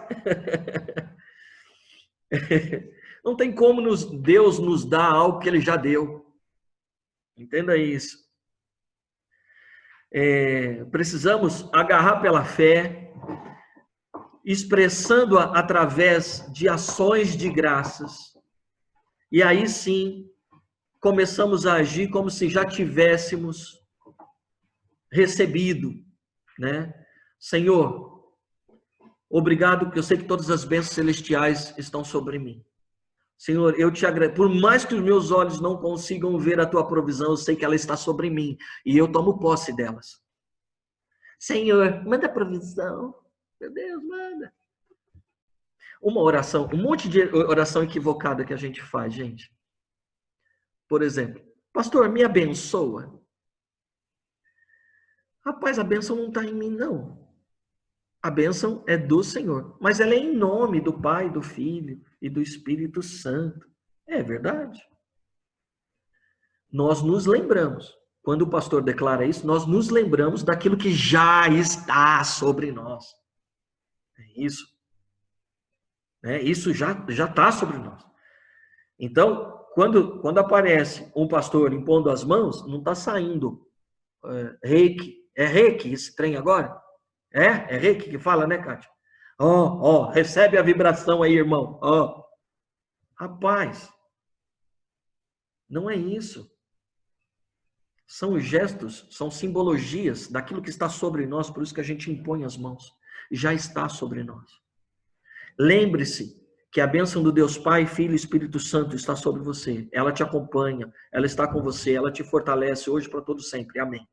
Não tem como Deus nos dar algo que Ele já deu. Entenda isso. precisamos agarrar pela fé, expressando-a através de ações de graças. E aí sim, começamos a agir como se já tivéssemos recebido, né? Senhor, obrigado, porque eu sei que todas as bênçãos celestiais estão sobre mim. Senhor, eu te agradeço. Por mais que os meus olhos não consigam ver a tua provisão, eu sei que ela está sobre mim e eu tomo posse delas. Senhor, manda provisão. Meu Deus, manda. Uma oração, um monte de oração equivocada que a gente faz, gente. Por exemplo, pastor, me abençoa. Rapaz, a bênção não está em mim, não. A bênção é do Senhor, mas ela é em nome do Pai, do Filho e do Espírito Santo. É verdade. Nós nos lembramos, quando o pastor declara isso, nós nos lembramos daquilo que já está sobre nós. É isso. Isso já está sobre nós. Então, quando aparece um pastor impondo as mãos, não está saindo reiki. É reiki esse trem agora? É reiki que fala, né, Kátia? Recebe a vibração aí, irmão. Rapaz, não é isso. São gestos, são simbologias daquilo que está sobre nós, por isso que a gente impõe as mãos. Já está sobre nós. Lembre-se que a bênção do Deus Pai, Filho e Espírito Santo está sobre você. Ela te acompanha, ela está com você, ela te fortalece hoje para todo sempre. Amém.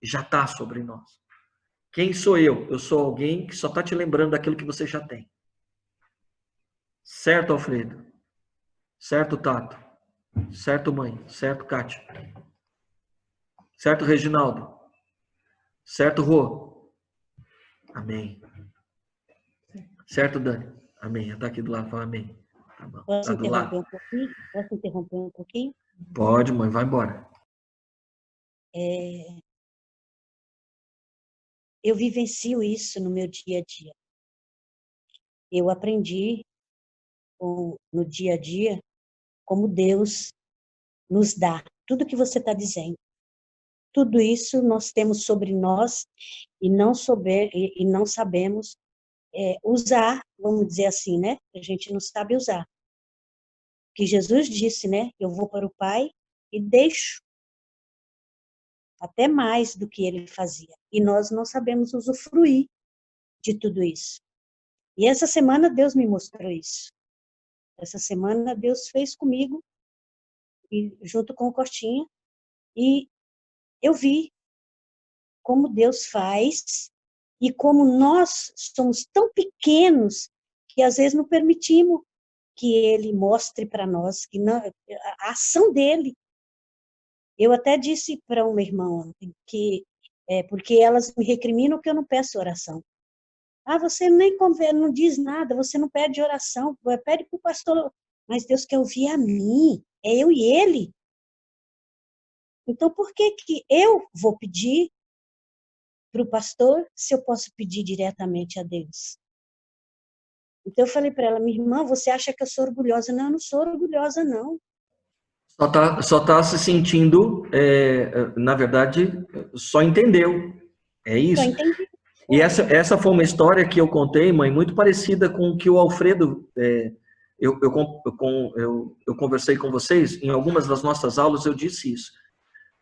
Já está sobre nós. Quem sou eu? Eu sou alguém que só está te lembrando daquilo que você já tem. Certo, Alfredo? Certo, Tato? Certo, mãe? Certo, Kátia? Certo, Reginaldo? Certo, Rô? Amém. Certo, Dani? Amém. Está aqui do lado, fala amém. Tá bom. Posso Tá do lado. interromper um pouquinho? Posso interromper um pouquinho? Pode, mãe, vai embora. Eu vivencio isso no meu dia a dia. Eu aprendi no dia a dia como Deus nos dá tudo que você está dizendo. Tudo isso nós temos sobre nós e não sabemos usar, vamos dizer assim, né? A gente não sabe usar. Que Jesus disse, né? Eu vou para o Pai e deixo até mais do que ele fazia. E nós não sabemos usufruir de tudo isso. E essa semana Deus me mostrou isso. Essa semana Deus fez comigo, e junto com o Costinha, e eu vi como Deus faz e como nós somos tão pequenos que às vezes não permitimos que Ele mostre para nós que não, a ação dele. Eu até disse para uma irmã ontem que porque elas me recriminam que eu não peço oração. Você nem não diz nada, você não pede oração, pede para o pastor, mas Deus quer ouvir a mim, é eu e ele. Então, por que eu vou pedir para o pastor se eu posso pedir diretamente a Deus? Então, eu falei para ela, minha irmã, você acha que eu sou orgulhosa? Não, eu não sou orgulhosa, não. Só tá se sentindo, na verdade, só entendeu. É isso. Só entendi. E essa foi uma história que eu contei, mãe, muito parecida com o que o Alfredo... Eu conversei com vocês, em algumas das nossas aulas eu disse isso,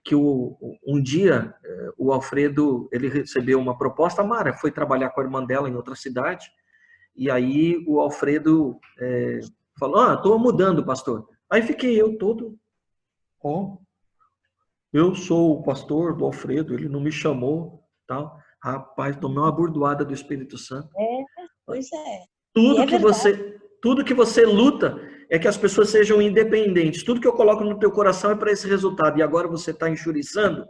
que um dia o Alfredo, ele recebeu uma proposta, a Mara foi trabalhar com a irmã dela em outra cidade, e aí o Alfredo falou, estou mudando, pastor. Aí fiquei eu todo, eu sou o pastor do Alfredo, ele não me chamou, tal. Rapaz, tomei uma burdoada do Espírito Santo. Pois é. Tudo que você luta é que as pessoas sejam independentes. Tudo que eu coloco no teu coração é para esse resultado. E agora você está enxuriçando?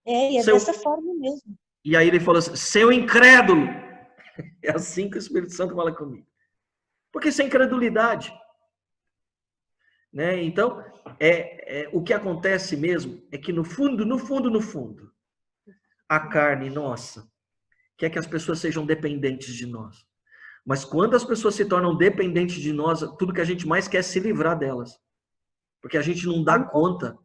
E dessa forma mesmo. E aí ele falou assim, seu incrédulo. É assim que o Espírito Santo fala comigo. Porque isso é incredulidade. Né? Então, o que acontece mesmo é que no fundo, a carne nossa quer que as pessoas sejam dependentes de nós. Mas quando as pessoas se tornam dependentes de nós, tudo que a gente mais quer é se livrar delas. Porque a gente não dá conta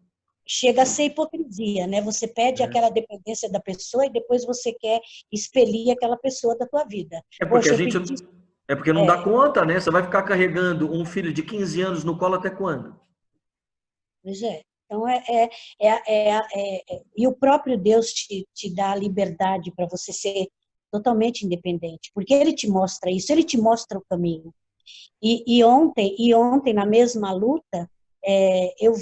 chega a ser hipocrisia, né? Você pede aquela dependência da pessoa e depois você quer expelir aquela pessoa da tua vida. É porque Poxa, a eu gente pedi... é porque não dá conta, né? Você vai ficar carregando um filho de 15 anos no colo até quando? Pois é. Então, e o próprio Deus te dá a liberdade para você ser totalmente independente, porque Ele te mostra isso, Ele te mostra o caminho. E ontem, na mesma luta, eu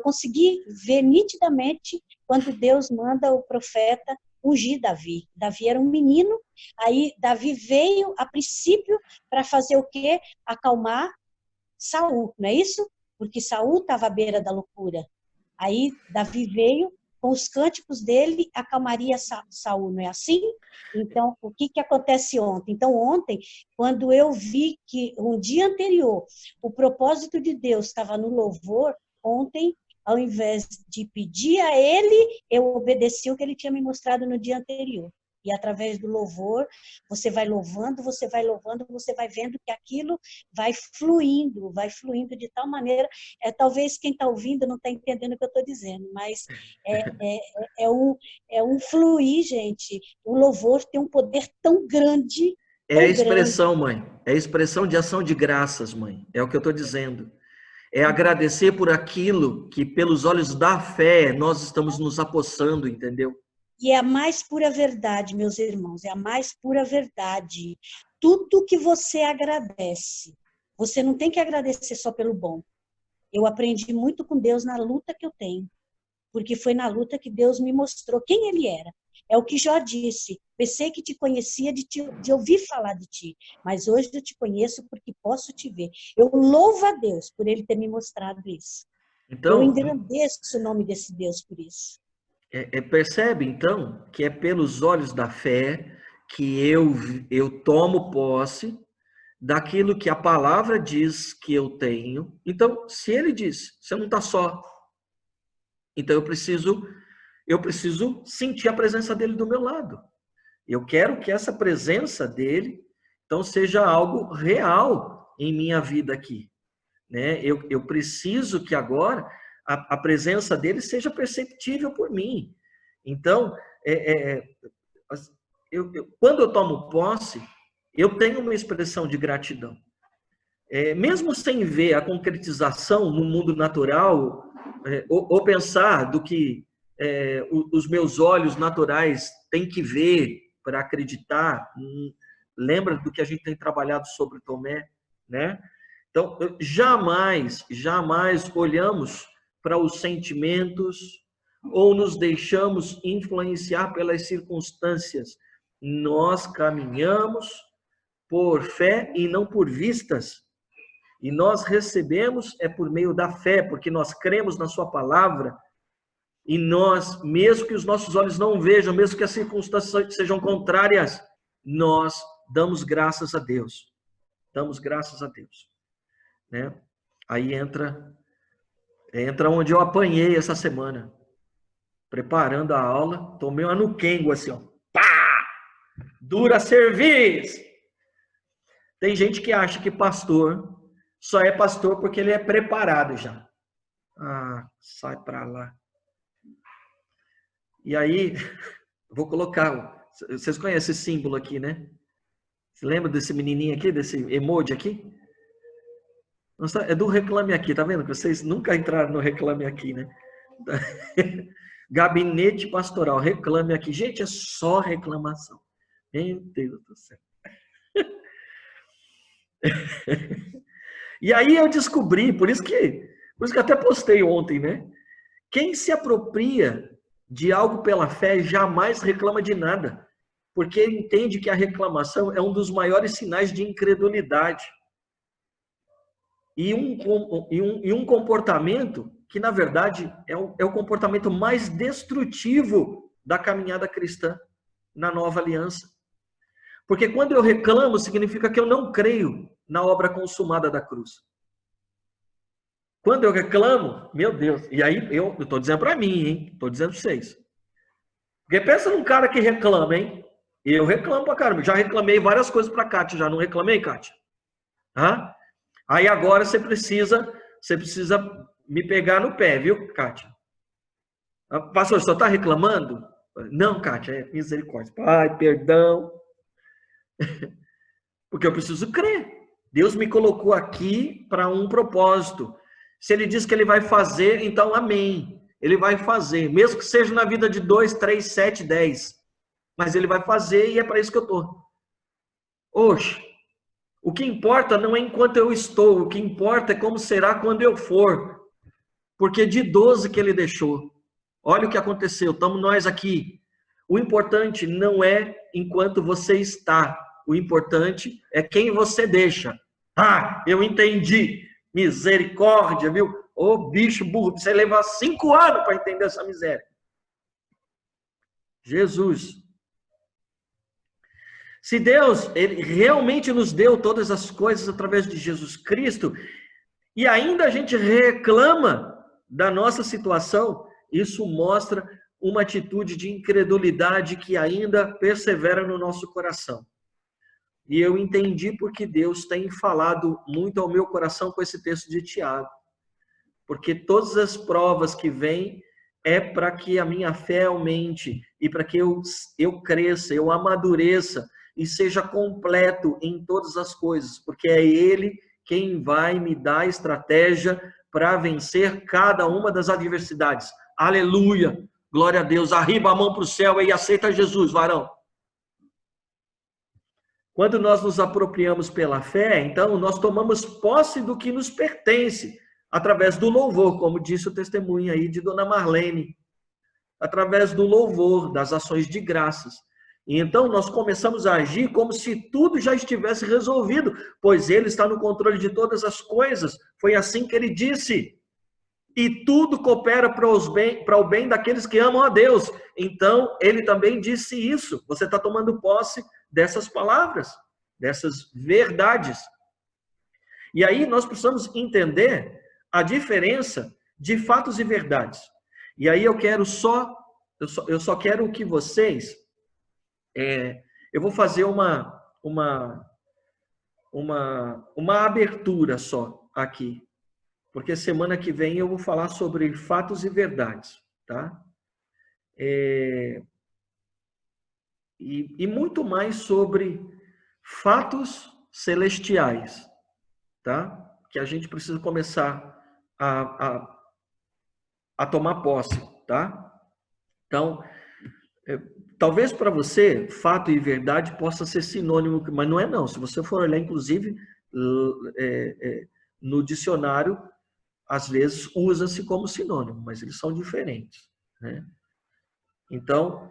consegui ver nitidamente quando Deus manda o profeta ungir Davi. Davi era um menino, aí Davi veio, a princípio, para fazer o quê? Acalmar Saul, não é isso? Porque Saul estava à beira da loucura. Aí Davi veio, com os cânticos dele, acalmaria Saul, não é assim? Então, o que acontece ontem? Então, ontem, quando eu vi que um dia anterior, o propósito de Deus estava no louvor, ontem, ao invés de pedir a ele, eu obedeci o que ele tinha me mostrado no dia anterior. E através do louvor, você vai louvando, você vai vendo que aquilo vai fluindo de tal maneira, talvez quem está ouvindo não está entendendo o que eu estou dizendo, mas é um fluir, gente. O louvor tem um poder tão grande, É a expressão, mãe. É a expressão de ação de graças, mãe. É o que eu estou dizendo. É agradecer por aquilo que, pelos olhos da fé, nós estamos nos apossando, entendeu? E é a mais pura verdade, meus irmãos, é a mais pura verdade. Tudo que você agradece, você não tem que agradecer só pelo bom. Eu aprendi muito com Deus na luta que eu tenho, porque foi na luta que Deus me mostrou quem Ele era. É o que Jó disse, pensei que te conhecia de ouvir falar de ti, mas hoje eu te conheço porque posso te ver. Eu louvo a Deus por Ele ter me mostrado isso. Então, eu engrandeço o nome desse Deus por isso. Percebe, então, que é pelos olhos da fé que eu tomo posse daquilo que a palavra diz que eu tenho. Então, se ele diz, você não está só. Então, eu preciso sentir a presença dele do meu lado. Eu quero que essa presença dele, então, seja algo real em minha vida aqui. Né? Eu preciso que agora a presença dele seja perceptível por mim. Então, quando eu tomo posse, eu tenho uma expressão de gratidão. Mesmo sem ver a concretização no mundo natural, ou pensar do que os meus olhos naturais têm que ver para acreditar, lembra do que a gente tem trabalhado sobre Tomé, né? Então, jamais olhamos para os sentimentos ou nos deixamos influenciar pelas circunstâncias. Nós caminhamos por fé e não por vistas. E nós recebemos por meio da fé, porque nós cremos na sua palavra. E nós, mesmo que os nossos olhos não vejam, mesmo que as circunstâncias sejam contrárias, nós damos graças a Deus. Damos graças a Deus. Né? Aí entra onde eu apanhei essa semana, preparando a aula, tomei uma no quengo assim, ó, pá! Dura serviço. Tem gente que acha que pastor só é pastor porque ele é preparado já. Ah, sai pra lá. E aí, vou colocar, vocês conhecem esse símbolo aqui, né? Você lembra desse menininho aqui, desse emoji aqui? É do Reclame Aqui, tá vendo? Vocês nunca entraram no Reclame Aqui, né? Gabinete Pastoral, Reclame Aqui. Gente, é só reclamação. Meu Deus do céu. E aí eu descobri, por isso que até postei ontem, né? Quem se apropria de algo pela fé jamais reclama de nada, porque entende que a reclamação é um dos maiores sinais de incredulidade. E um comportamento que, na verdade, é o comportamento mais destrutivo da caminhada cristã na nova aliança. Porque quando eu reclamo, significa que eu não creio na obra consumada da cruz. Quando eu reclamo, meu Deus, e aí eu estou dizendo para mim, hein? Estou dizendo para vocês. Porque pensa num cara que reclama, hein? Eu reclamo pra caramba. Já reclamei várias coisas para a Kátia, já não reclamei, Kátia? Hã? Aí agora você precisa me pegar no pé, viu, Kátia? Pastor, só está reclamando? Não, Kátia, é misericórdia. Pai, perdão. Porque eu preciso crer. Deus me colocou aqui para um propósito. Se Ele diz que Ele vai fazer, então amém. Ele vai fazer, mesmo que seja na vida de 2, 3, 7, 10. Mas Ele vai fazer e é para isso que eu estou. Oxe, o que importa não é enquanto eu estou, o que importa é como será quando eu for. Porque de 12 que Ele deixou. Olha o que aconteceu, estamos nós aqui. O importante não é enquanto você está. O importante é quem você deixa. Ah, eu entendi. Misericórdia, viu? Ô bicho burro, você levar 5 anos para entender essa miséria. Jesus. Se Deus, Ele realmente nos deu todas as coisas através de Jesus Cristo, e ainda a gente reclama da nossa situação, isso mostra uma atitude de incredulidade que ainda persevera no nosso coração. E eu entendi porque Deus tem falado muito ao meu coração com esse texto de Tiago. Porque todas as provas que vêm é para que a minha fé aumente e para que eu cresça, eu amadureça e seja completo em todas as coisas, porque é Ele quem vai me dar estratégia para vencer cada uma das adversidades. Aleluia! Glória a Deus! Arriba a mão para o céu e aceita Jesus, varão. Quando nós nos apropriamos pela fé, então nós tomamos posse do que nos pertence, através do louvor, como disse o testemunho aí de Dona Marlene, através do louvor, das ações de graças. E então nós começamos a agir como se tudo já estivesse resolvido, pois Ele está no controle de todas as coisas. Foi assim que Ele disse. E tudo coopera para o bem daqueles que amam a Deus. Então, Ele também disse isso. Você está tomando posse dessas palavras, dessas verdades. E aí nós precisamos entender a diferença de fatos e verdades. E aí eu só quero que vocês, eu vou fazer uma abertura só aqui, porque semana que vem eu vou falar sobre fatos e verdades, tá? E muito mais sobre fatos celestiais, tá? Que a gente precisa começar a tomar posse, tá? Então, talvez para você, fato e verdade possa ser sinônimo, mas não é não. Se você for olhar, inclusive, no dicionário, às vezes usa-se como sinônimo, mas eles são diferentes, né? Então,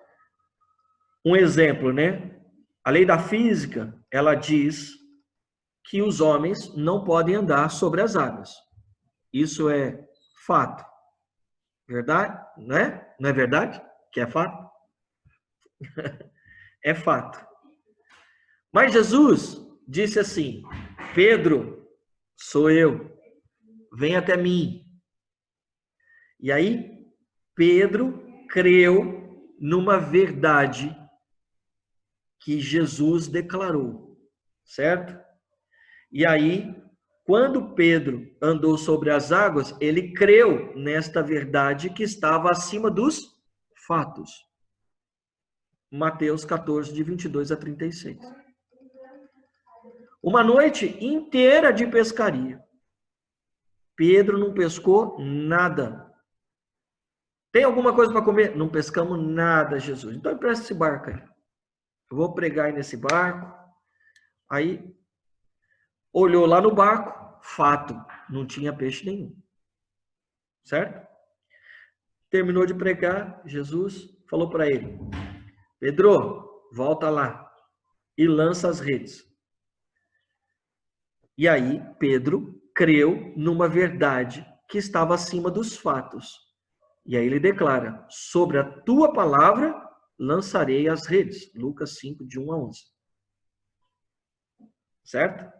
um exemplo, né? A lei da física, ela diz que os homens não podem andar sobre as águas. Isso é fato. Verdade? Não é? Não é verdade? Que é fato? É fato. Mas Jesus disse assim: Pedro, sou eu. Vem até mim. E aí, Pedro creu numa verdade que Jesus declarou, certo? E aí, quando Pedro andou sobre as águas, ele creu nesta verdade que estava acima dos fatos. Mateus 14, de 22 a 36. Uma noite inteira de pescaria. Pedro não pescou nada. Tem alguma coisa para comer? Não pescamos nada, Jesus. Então empresta esse barco aí. Eu vou pregar aí nesse barco. Aí, olhou lá no barco, fato, não tinha peixe nenhum. Certo? Terminou de pregar, Jesus falou para ele: Pedro, volta lá e lança as redes. E aí, Pedro creu numa verdade que estava acima dos fatos. E aí ele declara: sobre a tua palavra lançarei as redes. Lucas 5, de 1 a 11. Certo?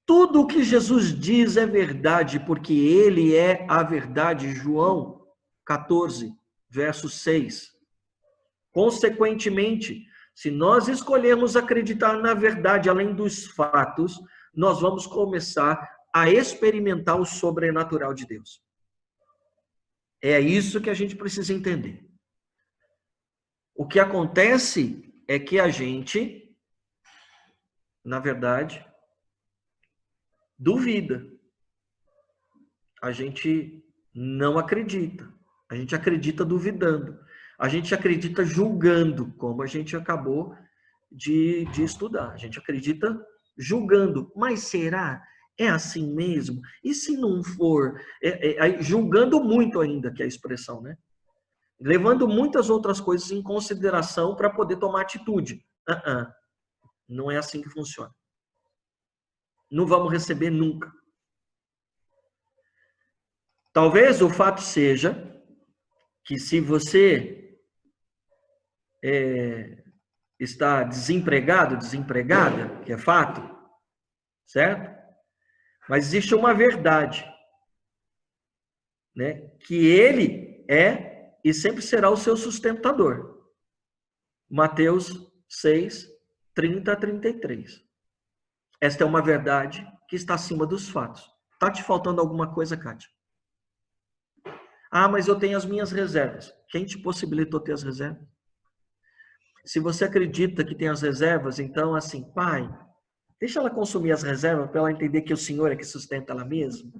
Tudo o que Jesus diz é verdade, porque Ele é a verdade. João 14, verso 6. Consequentemente, se nós escolhermos acreditar na verdade além dos fatos, nós vamos começar a experimentar o sobrenatural de Deus. É isso que a gente precisa entender. O que acontece é que a gente, na verdade, duvida. A gente não acredita. A gente acredita duvidando. A gente acredita julgando, como a gente acabou de estudar. A gente acredita julgando. Mas será? É assim mesmo? E se não for? Julgando muito ainda, que é a expressão, né? Levando muitas outras coisas em consideração para poder tomar atitude. Não é assim que funciona. Não vamos receber nunca. Talvez o fato seja que se você está desempregado, desempregada, que é fato, certo? Mas existe uma verdade, né? Que ele é e sempre será o seu sustentador. Mateus 6, 30 a 33. Esta é uma verdade que está acima dos fatos. Está te faltando alguma coisa, Kátia? Ah, mas eu tenho as minhas reservas. Quem te possibilitou ter as reservas? Se você acredita que tem as reservas, então, assim, pai, deixa ela consumir as reservas para ela entender que o Senhor é que sustenta ela mesma.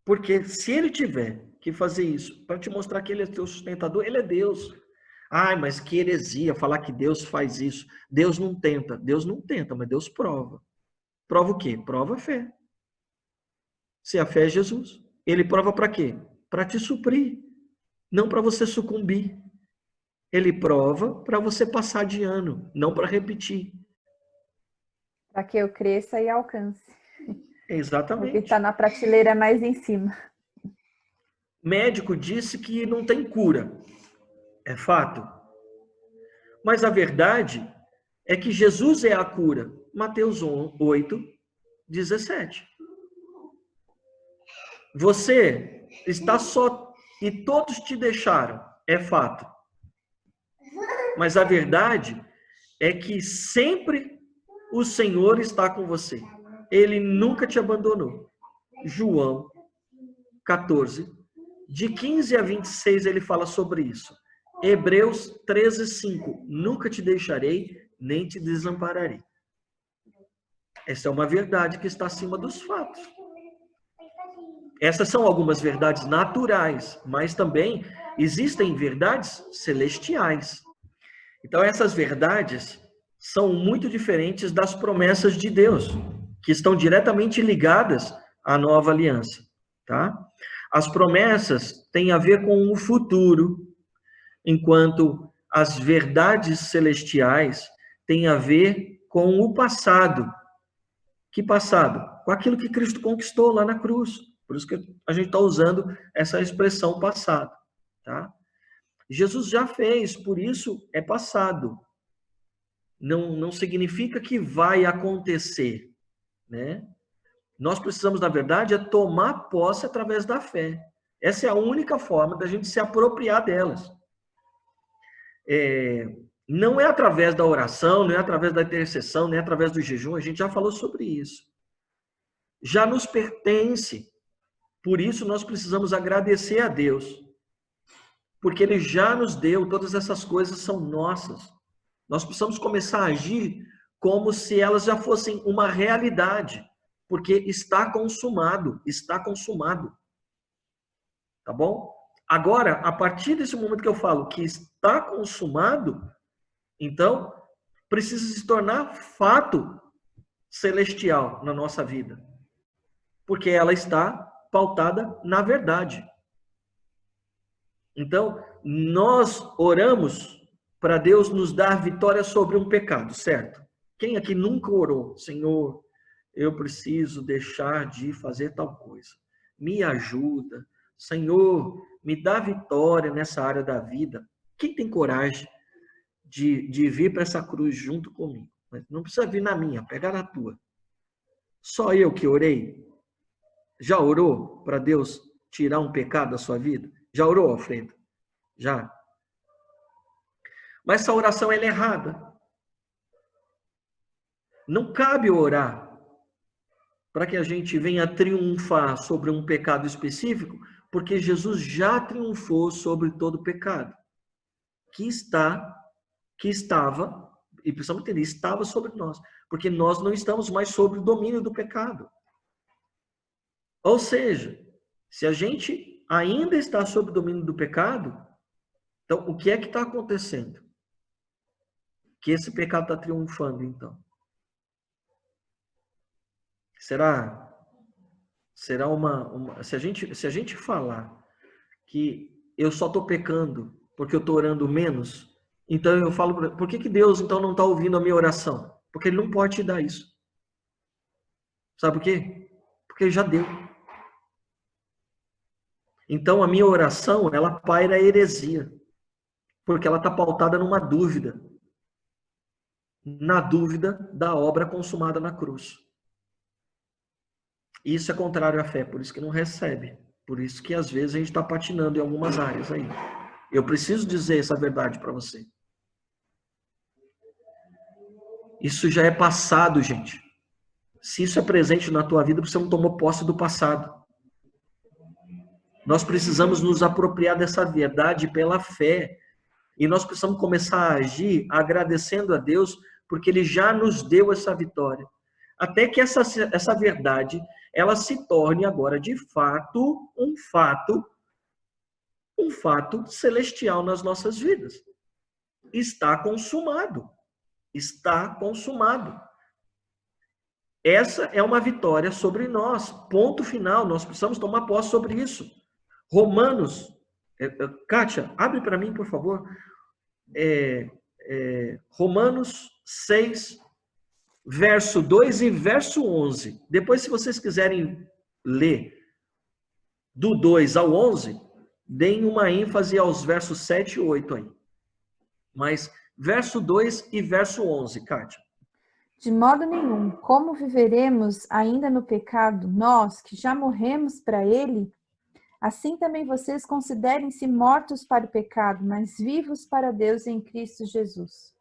Porque se ele tiver que fazer isso para te mostrar que ele é teu sustentador, ele é Deus. Ai, mas que heresia falar que Deus faz isso. Deus não tenta. Deus não tenta, mas Deus prova. Prova o quê? Prova a fé. Se a fé é Jesus. Ele prova para quê? Para te suprir. Não para você sucumbir. Ele prova para você passar de ano, não para repetir. Para que eu cresça e alcance. Exatamente. O que está na prateleira mais em cima. Médico disse que não tem cura. É fato. Mas a verdade é que Jesus é a cura. Mateus 8, 17. Você está só e todos te deixaram. É fato. Mas a verdade é que sempre o Senhor está com você. Ele nunca te abandonou. João 14, de 15 a 26, ele fala sobre isso. Hebreus 13, 5. Nunca te deixarei, nem te desampararei. Essa é uma verdade que está acima dos fatos. Essas são algumas verdades naturais, mas também existem verdades celestiais. Então, essas verdades são muito diferentes das promessas de Deus, que estão diretamente ligadas à nova aliança, tá? As promessas têm a ver com o futuro, enquanto as verdades celestiais têm a ver com o passado. Que passado? Com aquilo que Cristo conquistou lá na cruz. Por isso que a gente está usando essa expressão passado, tá? Jesus já fez, por isso é passado. Não significa que vai acontecer, né? Nós precisamos, na verdade, é tomar posse através da fé. Essa é a única forma da gente se apropriar delas. Não é através da oração, não é através da intercessão, nem através do jejum, a gente já falou sobre isso. Já nos pertence, por isso nós precisamos agradecer a Deus, porque Ele já nos deu, todas essas coisas são nossas. Nós precisamos começar a agir como se elas já fossem uma realidade, porque está consumado, está consumado. Tá bom? Agora, a partir desse momento que eu falo que está consumado, então, precisa se tornar fato celestial na nossa vida, porque ela está pautada na verdade. Então, nós oramos para Deus nos dar vitória sobre um pecado, certo? Quem aqui nunca orou? Senhor, eu preciso deixar de fazer tal coisa. Me ajuda. Senhor, me dá vitória nessa área da vida. Quem tem coragem de vir para essa cruz junto comigo? Não precisa vir na minha, pega na tua. Só eu que orei? Já orou para Deus tirar um pecado da sua vida? Já orou, Alfredo? Já. Mas essa oração ela é errada. Não cabe orar para que a gente venha triunfar sobre um pecado específico, porque Jesus já triunfou sobre todo pecado, que estava, e precisamos entender, estava sobre nós, porque nós não estamos mais sob o domínio do pecado. Ou seja, se a gente ainda está sob o domínio do pecado, então o que é que está acontecendo? Que esse pecado está triunfando, então. Será uma se a gente falar que eu só estou pecando porque eu estou orando menos, então eu falo, por que Deus então não está ouvindo a minha oração? Porque Ele não pode te dar isso. Sabe por quê? Porque Ele já deu. Então a minha oração, ela paira a heresia, porque ela está pautada numa dúvida, na dúvida da obra consumada na cruz. Isso é contrário à fé, por isso que não recebe. Por isso que às vezes a gente está patinando em algumas áreas aí. Eu preciso dizer essa verdade para você. Isso já é passado, gente. Se isso é presente na tua vida, você não tomou posse do passado. Nós precisamos nos apropriar dessa verdade pela fé. E nós precisamos começar a agir agradecendo a Deus, porque Ele já nos deu essa vitória. Até que essa verdade, ela se torne agora de fato um fato celestial nas nossas vidas. Está consumado. Está consumado. Essa é uma vitória sobre nós. Ponto final. Nós precisamos tomar posse sobre isso. Romanos, Kátia, abre para mim, por favor. Romanos 6, verso 2 e verso 11. Depois, se vocês quiserem ler do 2 ao 11, deem uma ênfase aos versos 7 e 8 aí. Mas verso 2 e verso 11, Kátia. De modo nenhum, como viveremos ainda no pecado, nós que já morremos para ele? Assim também vocês considerem-se mortos para o pecado, mas vivos para Deus em Cristo Jesus.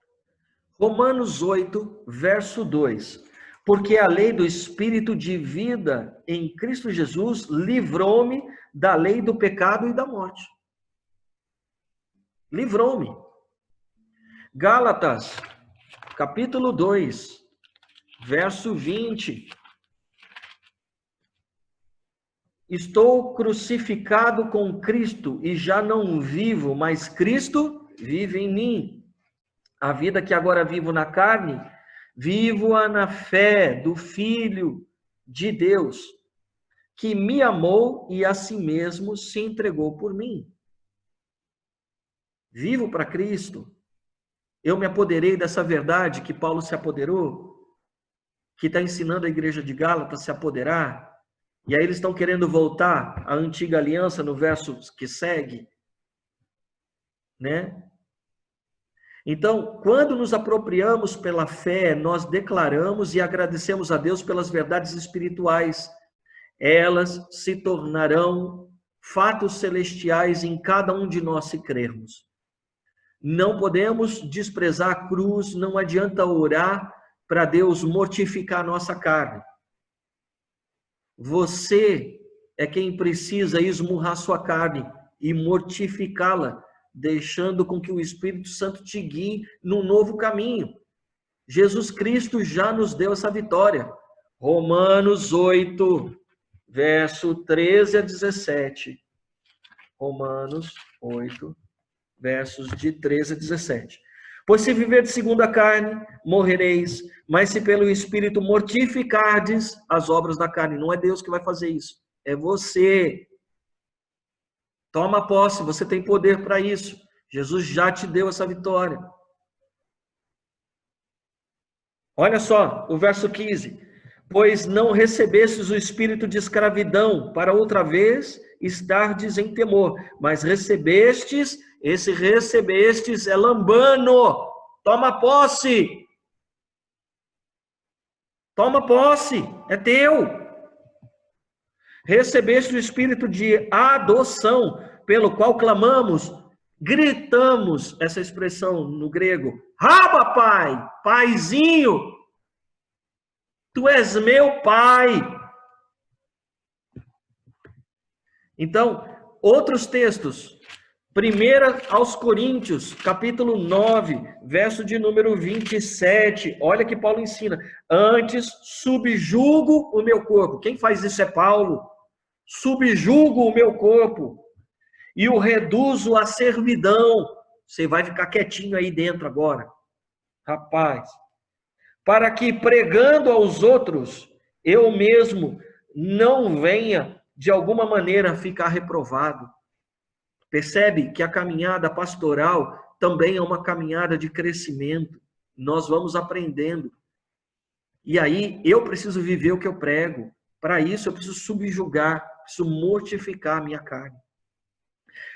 Romanos 8, verso 2. Porque a lei do Espírito de vida em Cristo Jesus livrou-me da lei do pecado e da morte. Livrou-me. Gálatas, capítulo 2, verso 20. Estou crucificado com Cristo e já não vivo, mas Cristo vive em mim. A vida que agora vivo na carne, vivo-a na fé do Filho de Deus, que me amou e a si mesmo se entregou por mim. Vivo para Cristo. Eu me apoderei dessa verdade que Paulo se apoderou, que está ensinando a igreja de Gálatas a se apoderar. E aí eles estão querendo voltar à antiga aliança no verso que segue, né? Então, quando nos apropriamos pela fé, nós declaramos e agradecemos a Deus pelas verdades espirituais. Elas se tornarão fatos celestiais em cada um de nós se crermos. Não podemos desprezar a cruz, não adianta orar para Deus mortificar a nossa carne. Você é quem precisa esmurrar sua carne e mortificá-la, deixando com que o Espírito Santo te guie num novo caminho. Jesus Cristo já nos deu essa vitória. Romanos 8, verso 13 a 17. Romanos 8, versos de 13 a 17. Pois se viver de segundo a carne, morrereis, mas se pelo Espírito mortificardes as obras da carne, não é Deus que vai fazer isso, é você. Toma posse, você tem poder para isso. Jesus já te deu essa vitória. Olha só, o verso 15. Pois não recebestes o espírito de escravidão, para outra vez estardes em temor, mas recebestes, esse recebestes é lambano. Toma posse. Toma posse, é teu. Recebeste o espírito de adoção, pelo qual clamamos, gritamos, essa expressão no grego, Abba, Pai, Paizinho, tu és meu Pai. Então, outros textos. 1 aos Coríntios, capítulo 9, verso de número 27. Olha que Paulo ensina. Antes, subjugo o meu corpo. Quem faz isso é Paulo. Subjugo o meu corpo e o reduzo à servidão. Você vai ficar quietinho aí dentro agora. Rapaz. Para que pregando aos outros, eu mesmo não venha de alguma maneira ficar reprovado. Percebe que a caminhada pastoral também é uma caminhada de crescimento. Nós vamos aprendendo. E aí eu preciso viver o que eu prego. Para isso eu preciso subjugar, preciso mortificar a minha carne.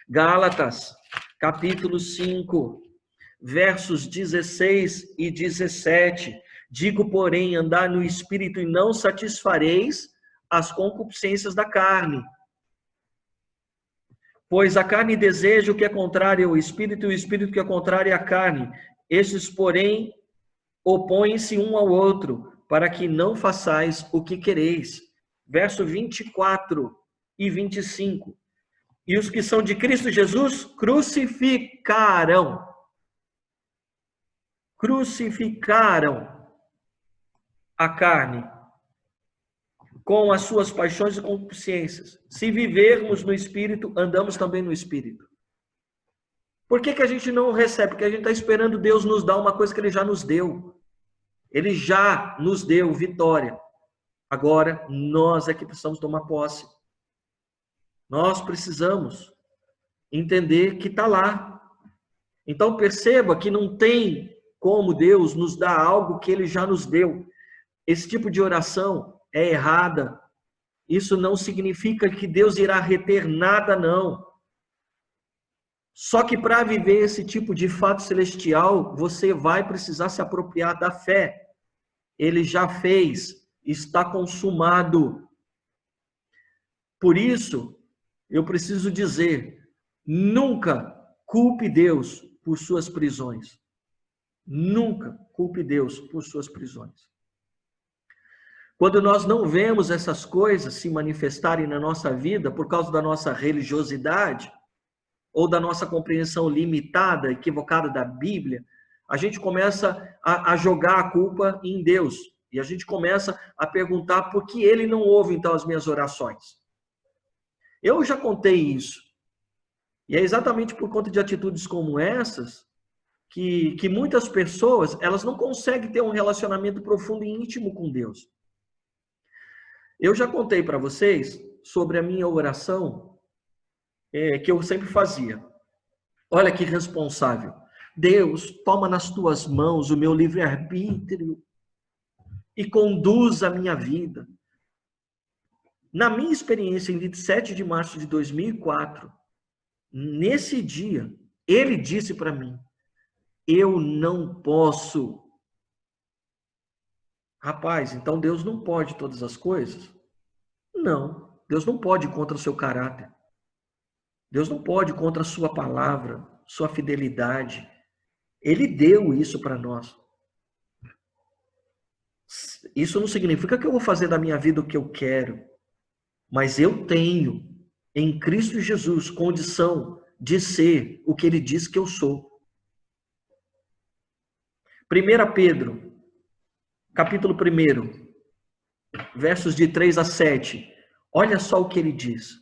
Gálatas, capítulo 5, versos 16 e 17. Digo, porém, andar no Espírito e não satisfareis as concupiscências da carne. Pois a carne deseja o que é contrário ao Espírito, e o Espírito que é contrário à carne. Estes, porém, opõem-se um ao outro, para que não façais o que quereis. Verso 24 e 25. E os que são de Cristo Jesus crucificaram a carne com as suas paixões e concupiscências. Se vivermos no Espírito, andamos também no Espírito. Por que a gente não recebe? Porque a gente está esperando Deus nos dar uma coisa que Ele já nos deu. Ele já nos deu vitória. Agora, nós é que precisamos tomar posse. Nós precisamos entender que está lá. Então, perceba que não tem como Deus nos dar algo que Ele já nos deu. Esse tipo de oração é errada. Isso não significa que Deus irá reter nada, não. Só que para viver esse tipo de fato celestial, você vai precisar se apropriar da fé. Ele já fez, está consumado. Por isso, eu preciso dizer, nunca culpe Deus por suas prisões. Nunca culpe Deus por suas prisões. Quando nós não vemos essas coisas se manifestarem na nossa vida por causa da nossa religiosidade ou da nossa compreensão limitada, equivocada da Bíblia, a gente começa a jogar a culpa em Deus. E a gente começa a perguntar por que Ele não ouve, então, as minhas orações. Eu já contei isso. E é exatamente por conta de atitudes como essas que muitas pessoas, elas não conseguem ter um relacionamento profundo e íntimo com Deus. Eu já contei para vocês sobre a minha oração que eu sempre fazia. Olha que responsável. Deus, toma nas tuas mãos o meu livre-arbítrio e conduz a minha vida. Na minha experiência, em 27 de março de 2004, nesse dia, Ele disse para mim, eu não posso. Rapaz, então Deus não pode todas as coisas? Não, Deus não pode contra o seu caráter. Deus não pode contra a sua palavra, sua fidelidade. Ele deu isso para nós. Isso não significa que eu vou fazer da minha vida o que eu quero. Mas eu tenho, em Cristo Jesus, condição de ser o que Ele diz que eu sou. 1 Pedro, capítulo 1, versos de 3 a 7. Olha só o que ele diz.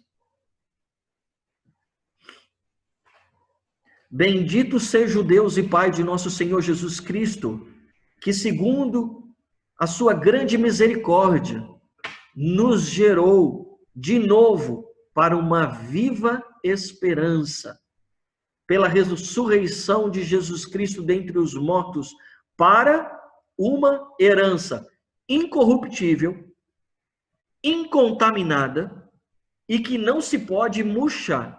Bendito seja o Deus e Pai de nosso Senhor Jesus Cristo, que segundo a sua grande misericórdia, nos gerou de novo para uma viva esperança, pela ressurreição de Jesus Cristo dentre os mortos, para uma herança incorruptível, incontaminada e que não se pode murchar,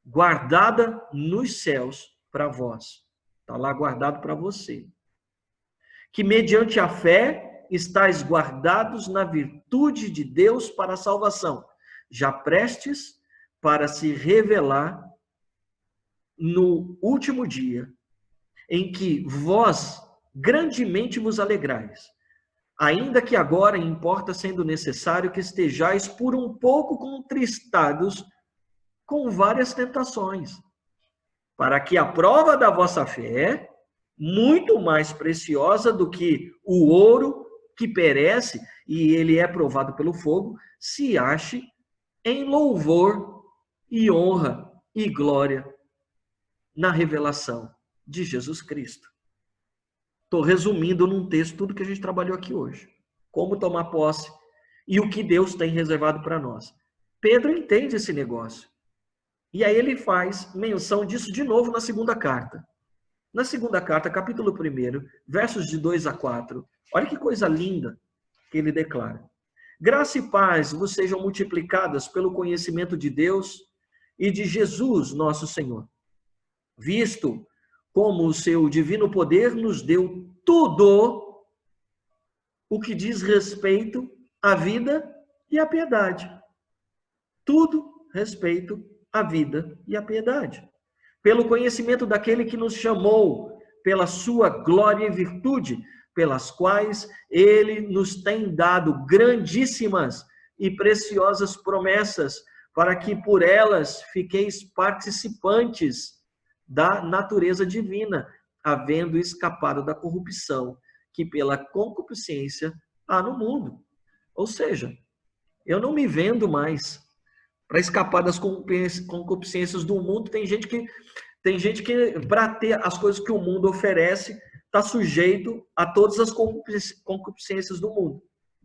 guardada nos céus para vós. Está lá guardado para você. Que mediante a fé estáis guardados na virtude de Deus para a salvação, já prestes para se revelar no último dia, em que vós grandemente vos alegrais, ainda que agora importa, sendo necessário, que estejais por um pouco contristados com várias tentações, para que a prova da vossa fé, muito mais preciosa do que o ouro que perece e ele é provado pelo fogo, se ache em louvor e honra e glória na revelação de Jesus Cristo. Estou resumindo num texto tudo que a gente trabalhou aqui hoje. Como tomar posse e o que Deus tem reservado para nós. Pedro entende esse negócio. E aí ele faz menção disso de novo na segunda carta. Na segunda carta, capítulo 1, versos de 2 a 4. Olha que coisa linda que ele declara. Graça e paz vos sejam multiplicadas pelo conhecimento de Deus e de Jesus, nosso Senhor. Visto como o seu divino poder nos deu tudo o que diz respeito à vida e à piedade. Tudo respeito à vida e à piedade. Pelo conhecimento daquele que nos chamou, pela sua glória e virtude, pelas quais ele nos tem dado grandíssimas e preciosas promessas, para que por elas fiqueis participantes da natureza divina, havendo escapado da corrupção que pela concupiscência há no mundo. Ou seja, eu não me vendo mais para escapar das concupiscências do mundo. Tem gente que para ter as coisas que o mundo oferece, está sujeito a todas as concupiscências do mundo,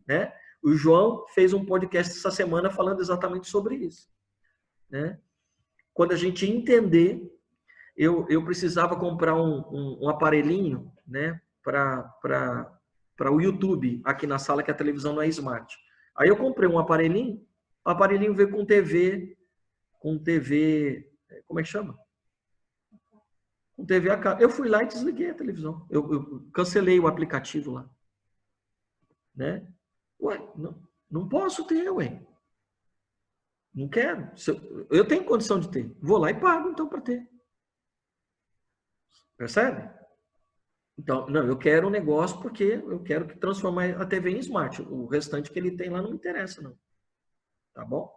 né? O João fez um podcast essa semana falando exatamente sobre isso, né? Quando a gente entender, eu precisava comprar um aparelhinho, né, para o YouTube aqui na sala, que a televisão não é smart. Aí eu comprei um aparelhinho, o aparelhinho veio com TV, como é que chama? Com TV a cabo. Eu fui lá e desliguei a televisão. Eu cancelei o aplicativo lá. Né? Ué, não posso ter, ué. Não quero. Eu tenho condição de ter. Vou lá e pago, então, para ter. Percebe? Então, não, eu quero um negócio porque eu quero transformar a TV em smart. O restante que ele tem lá não me interessa, não. Tá bom?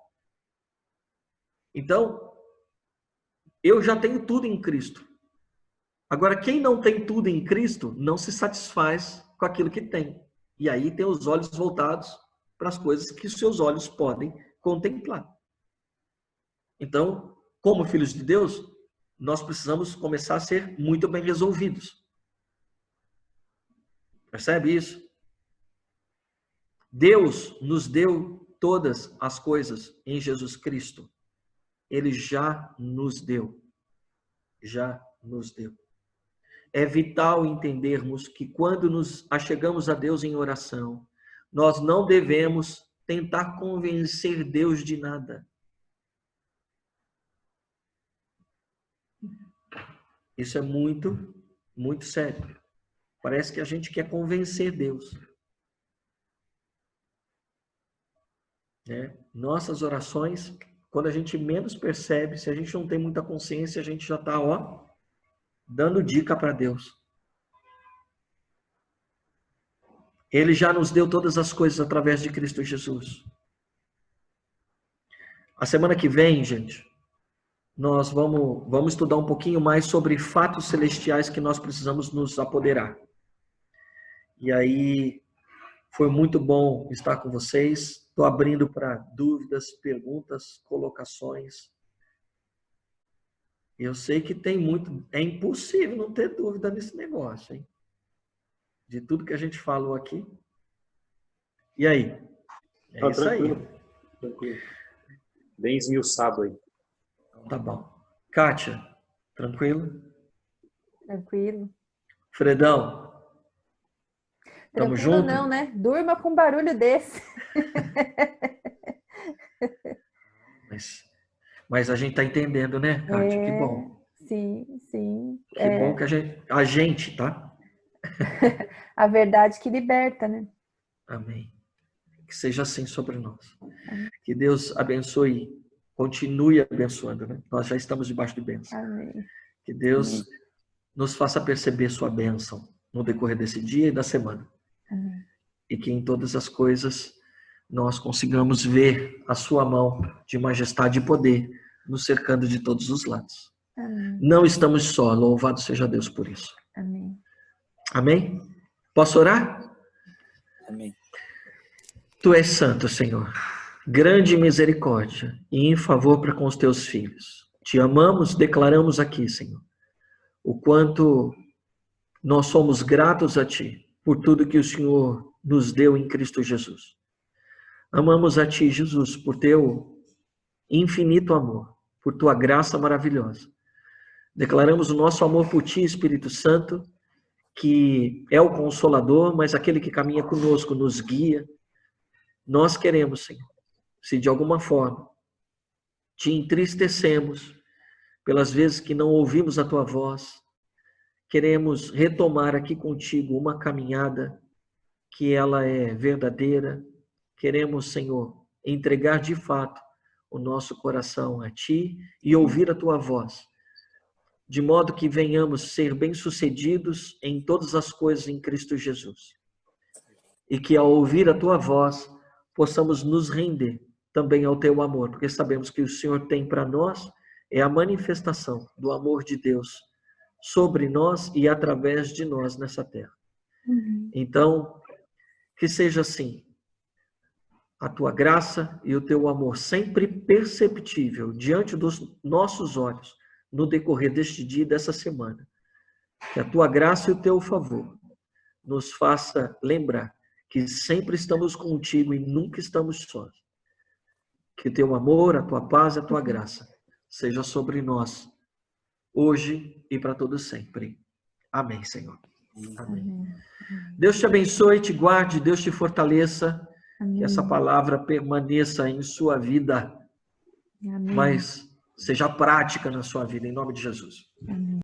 Então, eu já tenho tudo em Cristo. Agora, quem não tem tudo em Cristo, não se satisfaz com aquilo que tem. E aí tem os olhos voltados para as coisas que os seus olhos podem contemplar. Então, como filhos de Deus, nós precisamos começar a ser muito bem resolvidos. Percebe isso? Deus nos deu todas as coisas em Jesus Cristo. Ele já nos deu. Já nos deu. É vital entendermos que quando nos achegamos a Deus em oração, nós não devemos tentar convencer Deus de nada. Isso é muito, muito sério. Parece que a gente quer convencer Deus. Nossas orações, quando a gente menos percebe, se a gente não tem muita consciência, a gente já está, dando dica para Deus. Ele já nos deu todas as coisas através de Cristo Jesus. A semana que vem, gente, nós vamos estudar um pouquinho mais sobre fatos celestiais que nós precisamos nos apoderar. E aí, foi muito bom estar com vocês. Estou abrindo para dúvidas, perguntas, colocações. Eu sei que tem muito... É impossível não ter dúvida nesse negócio, hein? De tudo que a gente falou aqui. E aí? É isso tranquilo, aí. Tranquilo. Bem esmiuçado aí. Tá bom. Kátia, tranquilo? Tranquilo. Fredão, tamo Tranquilo junto? não, né? Durma com um barulho desse. Mas a gente tá entendendo, né, Kátia? Que bom. Sim, sim. Que bom que a gente, tá? A verdade que liberta, né? Amém. Que seja assim sobre nós. Que Deus abençoe, continue abençoando, né? Nós já estamos debaixo de bênção. Amém. Que Deus nos faça perceber sua bênção no decorrer desse dia e da semana. Amém. E que em todas as coisas nós consigamos ver a sua mão de majestade e poder nos cercando de todos os lados. Amém. Não estamos só, louvado seja Deus por isso. Amém. Amém? Posso orar? Amém. Tu és santo, Senhor, grande misericórdia e em favor para com os teus filhos. Te amamos, declaramos aqui, Senhor, o quanto nós somos gratos a Ti por tudo que o Senhor nos deu em Cristo Jesus. Amamos a Ti, Jesus, por Teu infinito amor, por Tua graça maravilhosa. Declaramos o nosso amor por Ti, Espírito Santo, que é o Consolador, mas aquele que caminha conosco, nos guia. Nós queremos, Senhor, se de alguma forma Te entristecemos pelas vezes que não ouvimos a Tua voz, queremos retomar aqui contigo uma caminhada que ela é verdadeira. Queremos, Senhor, entregar de fato o nosso coração a Ti e ouvir a Tua voz, de modo que venhamos ser bem-sucedidos em todas as coisas em Cristo Jesus. E que ao ouvir a Tua voz, possamos nos render também ao Teu amor, porque sabemos que o Senhor tem para nós é a manifestação do amor de Deus sobre nós e através de nós nessa terra. Então, que seja assim, a Tua graça e o Teu amor sempre perceptível diante dos nossos olhos no decorrer deste dia e dessa semana. Que a Tua graça e o Teu favor nos faça lembrar que sempre estamos contigo e nunca estamos sós. Que o Teu amor, a Tua paz e a Tua graça seja sobre nós, hoje e para todo sempre. Amém, Senhor. Amém. Deus te abençoe, te guarde, Deus te fortaleça. Amém. Que essa palavra permaneça em sua vida, Amém. mas seja prática na sua vida, em nome de Jesus. Amém.